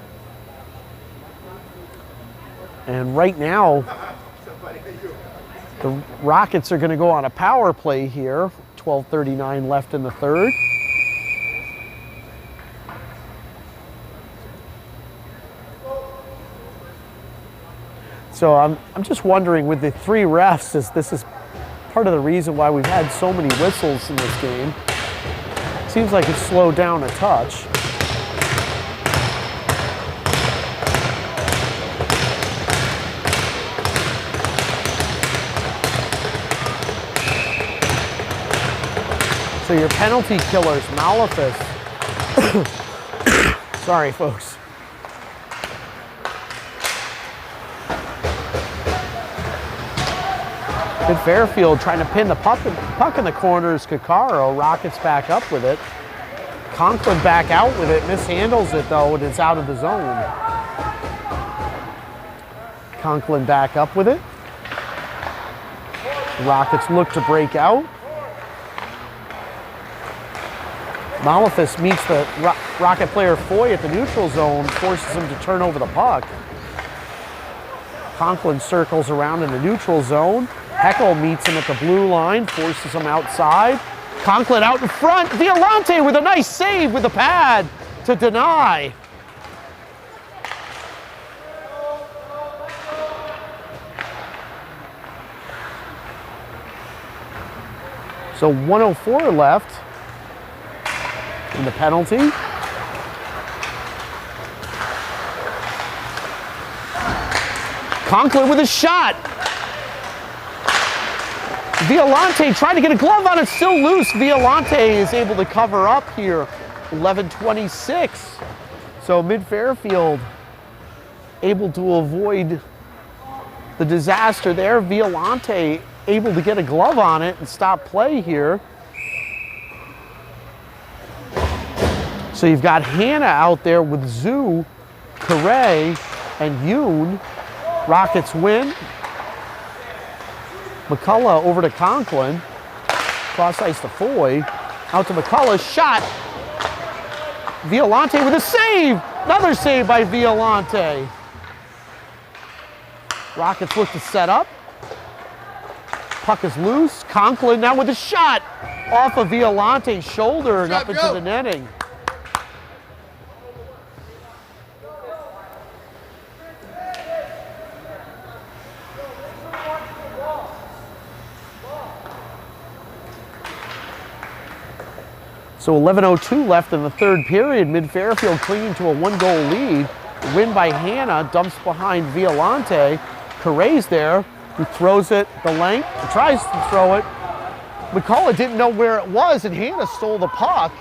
And right now, the Rockets are going to go on a power play here. 12:39 left in the third. So I'm just wondering, with the three refs, this is part of the reason why we've had so many whistles in this game. Seems like it's slowed down a touch. So your penalty killers, Malefus. Sorry, folks. Fairfield trying to pin the puck in the corners. Cuccaro, Rockets back up with it. Conklin back out with it, mishandles it though, and it's out of the zone. Conklin back up with it. Rockets look to break out. Malefus meets the Rocket player Foy at the neutral zone, forces him to turn over the puck. Conklin circles around in the neutral zone. Heckel meets him at the blue line, forces him outside. Conklin out in front. Violante with a nice save with the pad to deny. So 1:04 left in the penalty. Conklin with a shot. Violante trying to get a glove on it, still loose. Violante is able to cover up here. 11:26. So Mid-Fairfield able to avoid the disaster there. Violante able to get a glove on it and stop play here. So you've got Hannah out there with Zoo, Correa, and Yoon. Rockets win. McCullough over to Conklin. Cross ice to Foy. Out to McCullough. Shot. Violante with a save. Another save by Violante. Rockets look to set up. Puck is loose. Conklin now with a shot. Off of Violante's shoulder and up into the netting. So 11:02 left in the third period. Mid-Fairfield clinging to a 1-goal lead. Win by Hannah, dumps behind Violante. Correa's there, who throws it the length, tries to throw it. McCullough didn't know where it was, and Hannah stole the puck.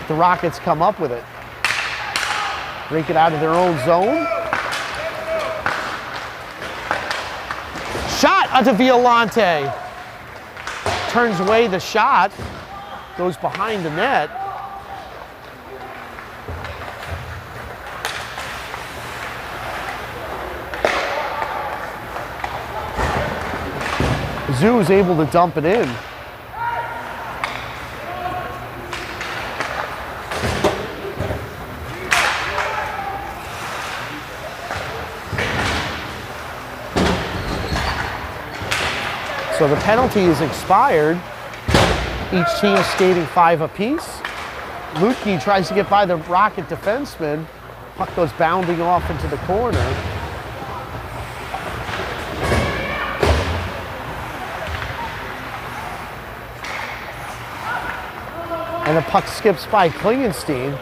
The Rockets come up with it. Break it out of their own zone. Shot onto Violante. Turns away the shot, goes behind the net. Zoo's able to dump it in. So the penalty is expired. Each team skating 5 apiece. Lutke tries to get by the Rocket defenseman. Puck goes bounding off into the corner. And the puck skips by Klingenstein.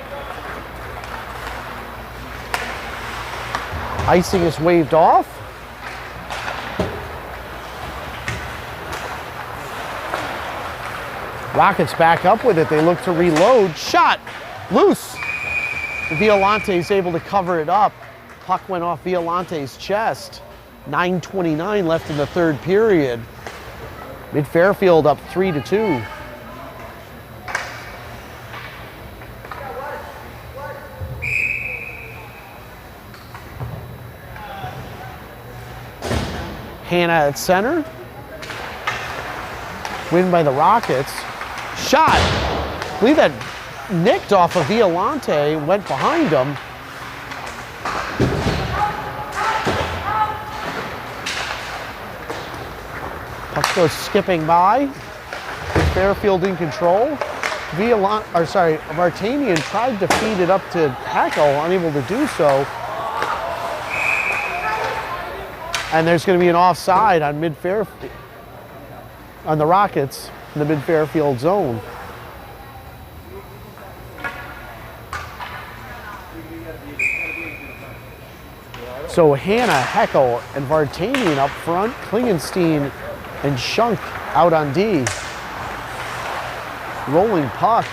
Icing is waved off. Rockets back up with it. They look to reload. Shot. Loose. Violante is able to cover it up. Puck went off Violante's chest. 9:29 left in the third period. Mid-Fairfield up 3-2. Hannah at center. Win by the Rockets. Shot. I believe that nicked off of Violante, went behind him. Puck goes skipping by. Fairfield in control. Vartanian tried to feed it up to Heckel, unable to do so. And there's going to be an offside on Mid-Fairfield, on the Rockets in the Mid-Fairfield zone. So Hannah, Heckel, and Vartanian up front. Klingenstein and Schunk out on D. Rolling puck.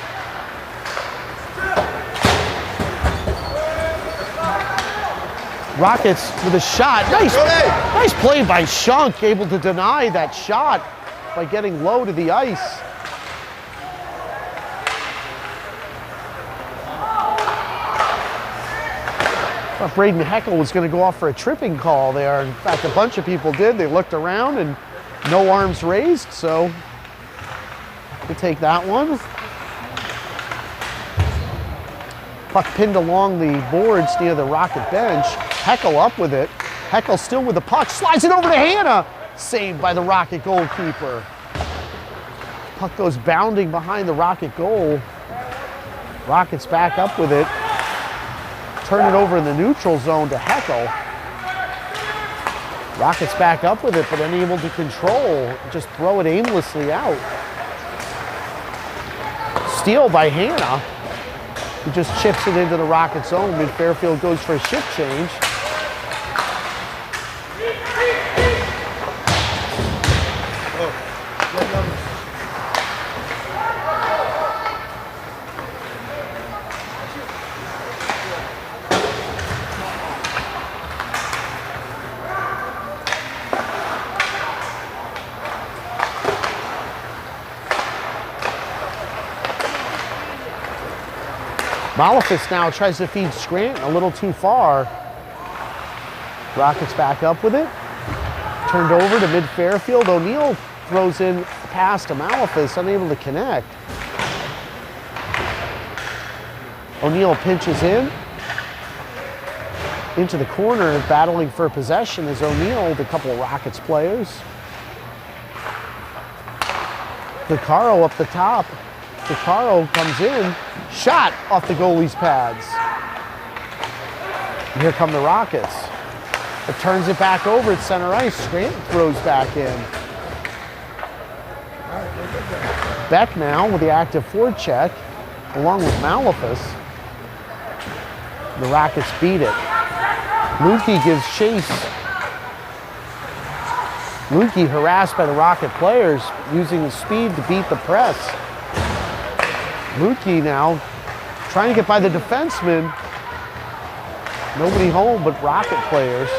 Rockets with a shot. Nice play by Schunk, able to deny that shot by getting low to the ice. I thought Braden Heckel was going to go off for a tripping call there. In fact, a bunch of people did. They looked around and no arms raised, so we'll take that one. Puck pinned along the boards near the Rocket bench. Heckel up with it. Heckel still with the puck, slides it over to Hannah. Saved by the Rocket goalkeeper. Puck goes bounding behind the Rocket goal. Rockets back up with it. Turn it over in the neutral zone to Heckel. Rockets back up with it, but unable to control. Just throw it aimlessly out. Steal by Hannah, who just chips it into the Rockets' zone. Mid-Fairfield goes for a shift change. Malefus now tries to feed Scranton a little too far. Rockets back up with it. Turned over to mid-Fairfield. O'Neal throws in pass to Malefus, unable to connect. O'Neal pinches in. Into the corner, battling for possession is O'Neal, a couple of Rockets players. DeCaro up the top. DeCaro comes in, shot off the goalie's pads. And here come the Rockets. It turns it back over at center ice. Scranton throws back in. Beck now with the active forecheck, along with Malefus. The Rockets beat it. Lutke gives chase. Lutke harassed by the Rocket players, using the speed to beat the press. Lutke now trying to get by the defenseman. Nobody home but Rocket players.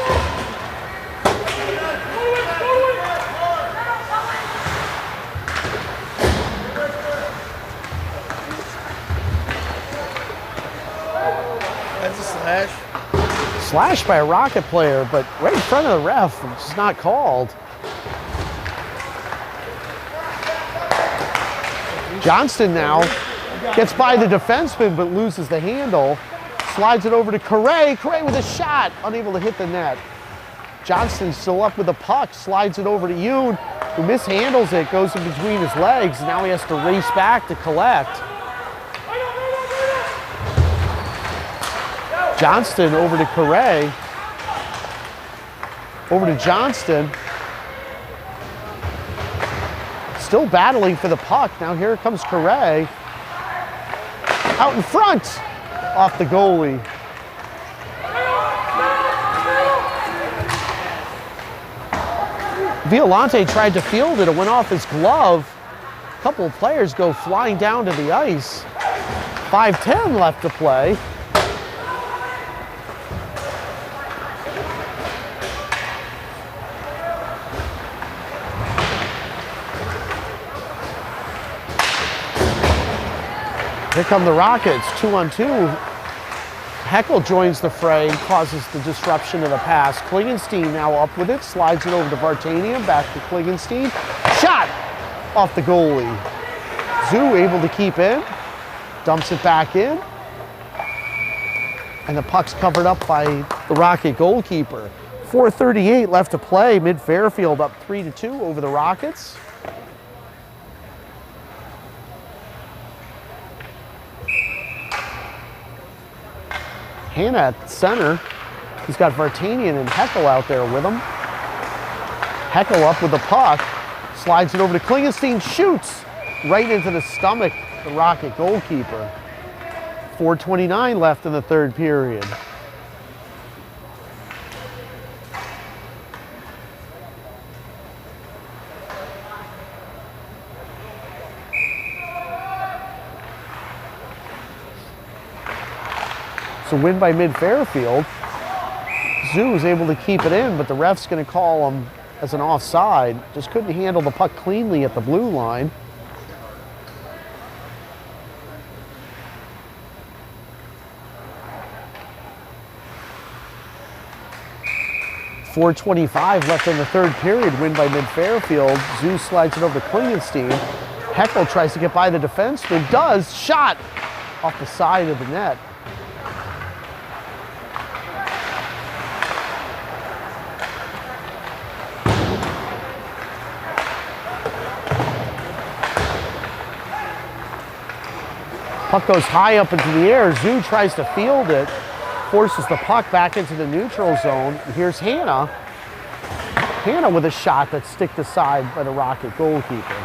That's a slash. Slash by a Rocket player, but right in front of the ref, it's not called. Johnston now gets by the defenseman but loses the handle. Slides it over to Correa. Correa with a shot, unable to hit the net. Johnston still up with the puck, slides it over to Yoon, who mishandles it, goes in between his legs. Now he has to race back to collect. Johnston over to Correa. Over to Johnston. Still battling for the puck. Now here comes Correa. Out in front, off the goalie. Violante tried to field it. It went off his glove. A couple of players go flying down to the ice. 5:10 left to play. Here come the Rockets, 2-on-2. Heckel joins the fray, causes the disruption of the pass. Klingenstein now up with it, slides it over to Vartanian, back to Klingenstein. Shot off the goalie. Zoo able to keep in, dumps it back in. And the puck's covered up by the Rocket goalkeeper. 4:38 left to play, mid-Fairfield up 3-2 over the Rockets. Hannah at center. He's got Vartanian and Heckel out there with him. Heckel up with the puck. Slides it over to Klingenstein. Shoots right into the stomach of the Rocket goalkeeper. 4:29 left in the third period. So win by mid-Fairfield. Zoo was able to keep it in, but the ref's going to call him as an offside. Just couldn't handle the puck cleanly at the blue line. .425 left in the third period, win by mid-Fairfield. Zoo slides it over to Klingenstein. Heckel tries to get by the defenseman, does, shot off the side of the net. Puck goes high up into the air. Zoo tries to field it, forces the puck back into the neutral zone. Here's Hannah. Hannah with a shot that's sticked aside by the Rocket goalkeeper.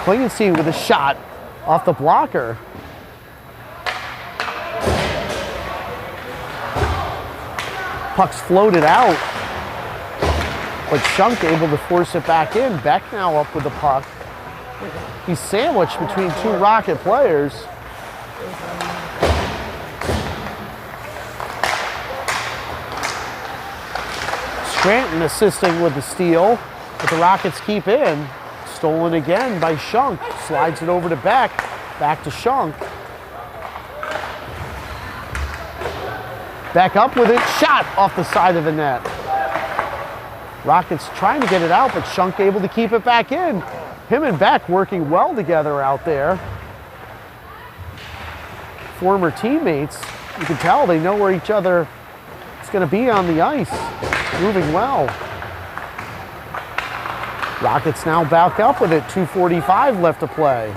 Klingenstein with a shot off the blocker. Puck's floated out, but Shunk able to force it back in. Beck now up with the puck. He's sandwiched between two Rocket players. Scranton assisting with the steal, but the Rockets keep in. Stolen again by Shunk. Slides it over to Beck. Back to Shunk. Beck up with it. Shot off the side of the net. Rockets trying to get it out, but Shunk able to keep it back in. Him and Beck working well together out there. Former teammates. You can tell they know where each other is going to be on the ice. Moving well. Rockets now back up with it. 2:45 left to play.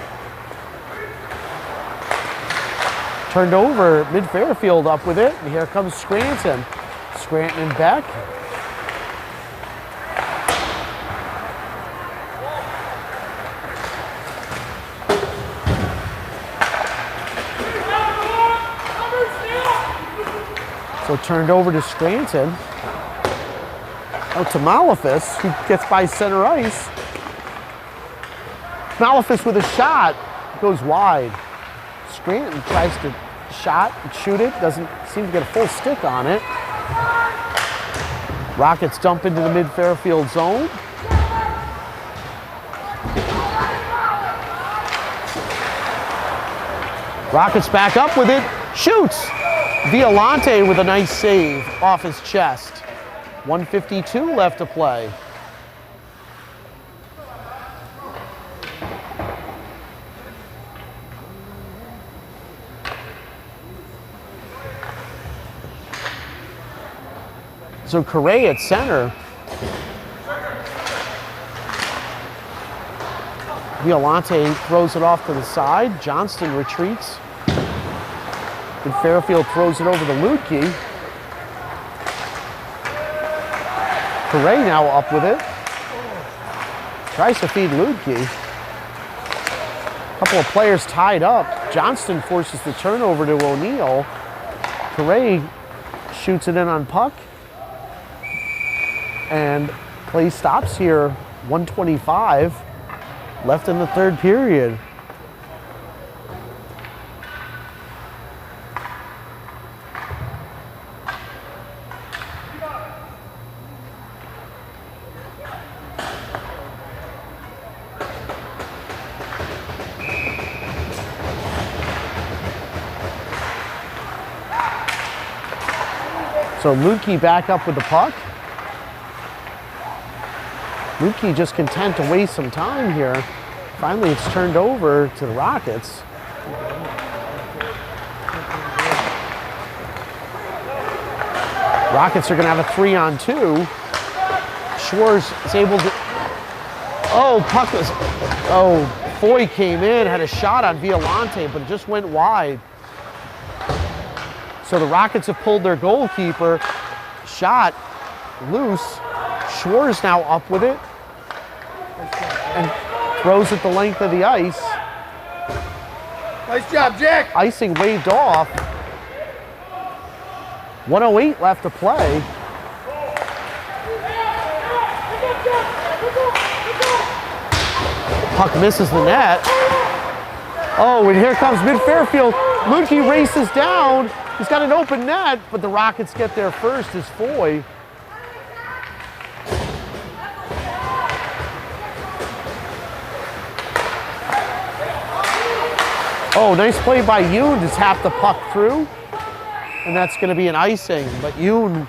Turned over. Mid-Fairfield up with it. And here comes Scranton. Scranton and Beck. So turned over to Scranton. Out to Malefis, who gets by center ice. Malefis with a shot, goes wide. Scranton tries to shot and shoot it, doesn't seem to get a full stick on it. Rockets dump into the mid-Fairfield zone. Rockets back up with it, shoots! Violante with a nice save off his chest. 1:52 left to play. So Correa at center. Violante throws it off to the side. Johnston retreats. And Fairfield throws it over to Lutke. Correa now up with it. Tries to feed Lutke. A couple of players tied up. Johnston forces the turnover to O'Neill. Correa shoots it in on puck. And play stops here. 1:25 left in the third period. So Lutke back up with the puck. Lutke just content to waste some time here. Finally, it's turned over to the Rockets. Rockets are going to have a 3-on-2. Schwartz is able to. Oh, puck was. Oh, Foy came in, had a shot on Violante, but it just went wide. So the Rockets have pulled their goalkeeper. Shot loose. Schwartz now up with it and throws it the length of the ice. Nice job, Jack. Icing waved off. 1:08 left to play. Puck misses the net. Oh, and here comes mid-Fairfield. Lutke races down. He's got an open net, but the Rockets get there first as Foy. Oh, nice play by Yoon to tap the puck through. And that's going to be an icing. But Yoon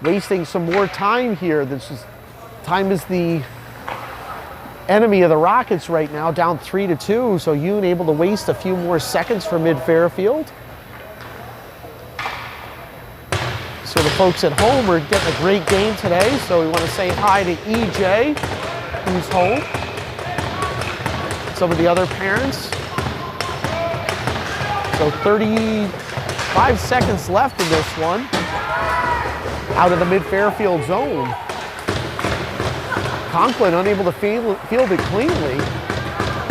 wasting some more time here. Time is the enemy of the Rockets right now, down 3-2. So Yoon able to waste a few more seconds for mid-Fairfield. So the folks at home are getting a great game today. So we want to say hi to EJ, who's home. Some of the other parents. So 35 seconds left in this one. Out of the mid-Fairfield zone. Conklin unable to field it cleanly.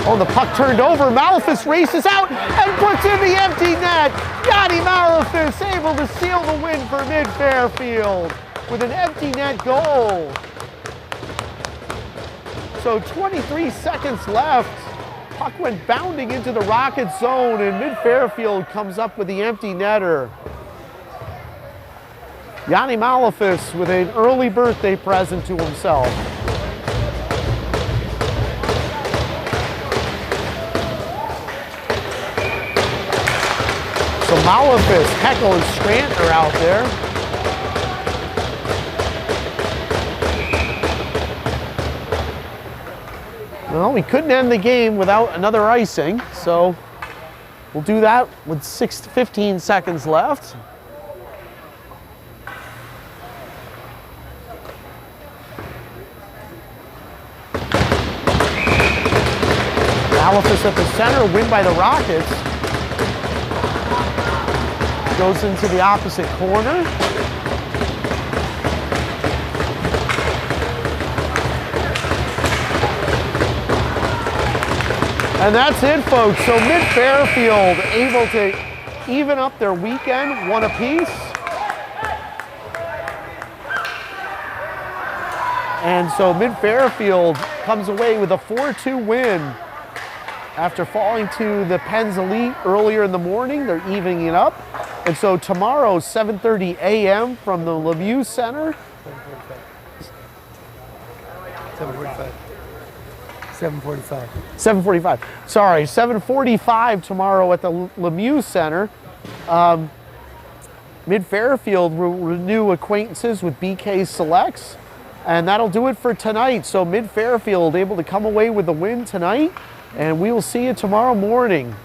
Oh, the puck turned over. Malefis races out and puts in the empty net. Yanni Malefis able to seal the win for mid-Fairfield with an empty net goal. So 23 seconds left. Puck went bounding into the Rocket zone, and mid-Fairfield comes up with the empty netter. Yanni Malefis with an early birthday present to himself. So Malefis, Heckel, and Strant are out there. Well, we couldn't end the game without another icing, so we'll do that with 15 seconds left. Malefis at the center, win by the Rockets. Goes into the opposite corner. And that's it, folks. So mid-Fairfield able to even up their weekend, one apiece. And so mid-Fairfield comes away with a 4-2 win. After falling to the Penn's Elite earlier in the morning, they're evening it up. And so tomorrow, 7:30 a.m. from the Lemieux Center. 7:45. 7:45. 7:45. Sorry, 7:45 tomorrow at the Lemieux Center. Mid-Fairfield will renew acquaintances with BK Selects. And that'll do it for tonight. So Mid-Fairfield able to come away with the win tonight. And we will see you tomorrow morning.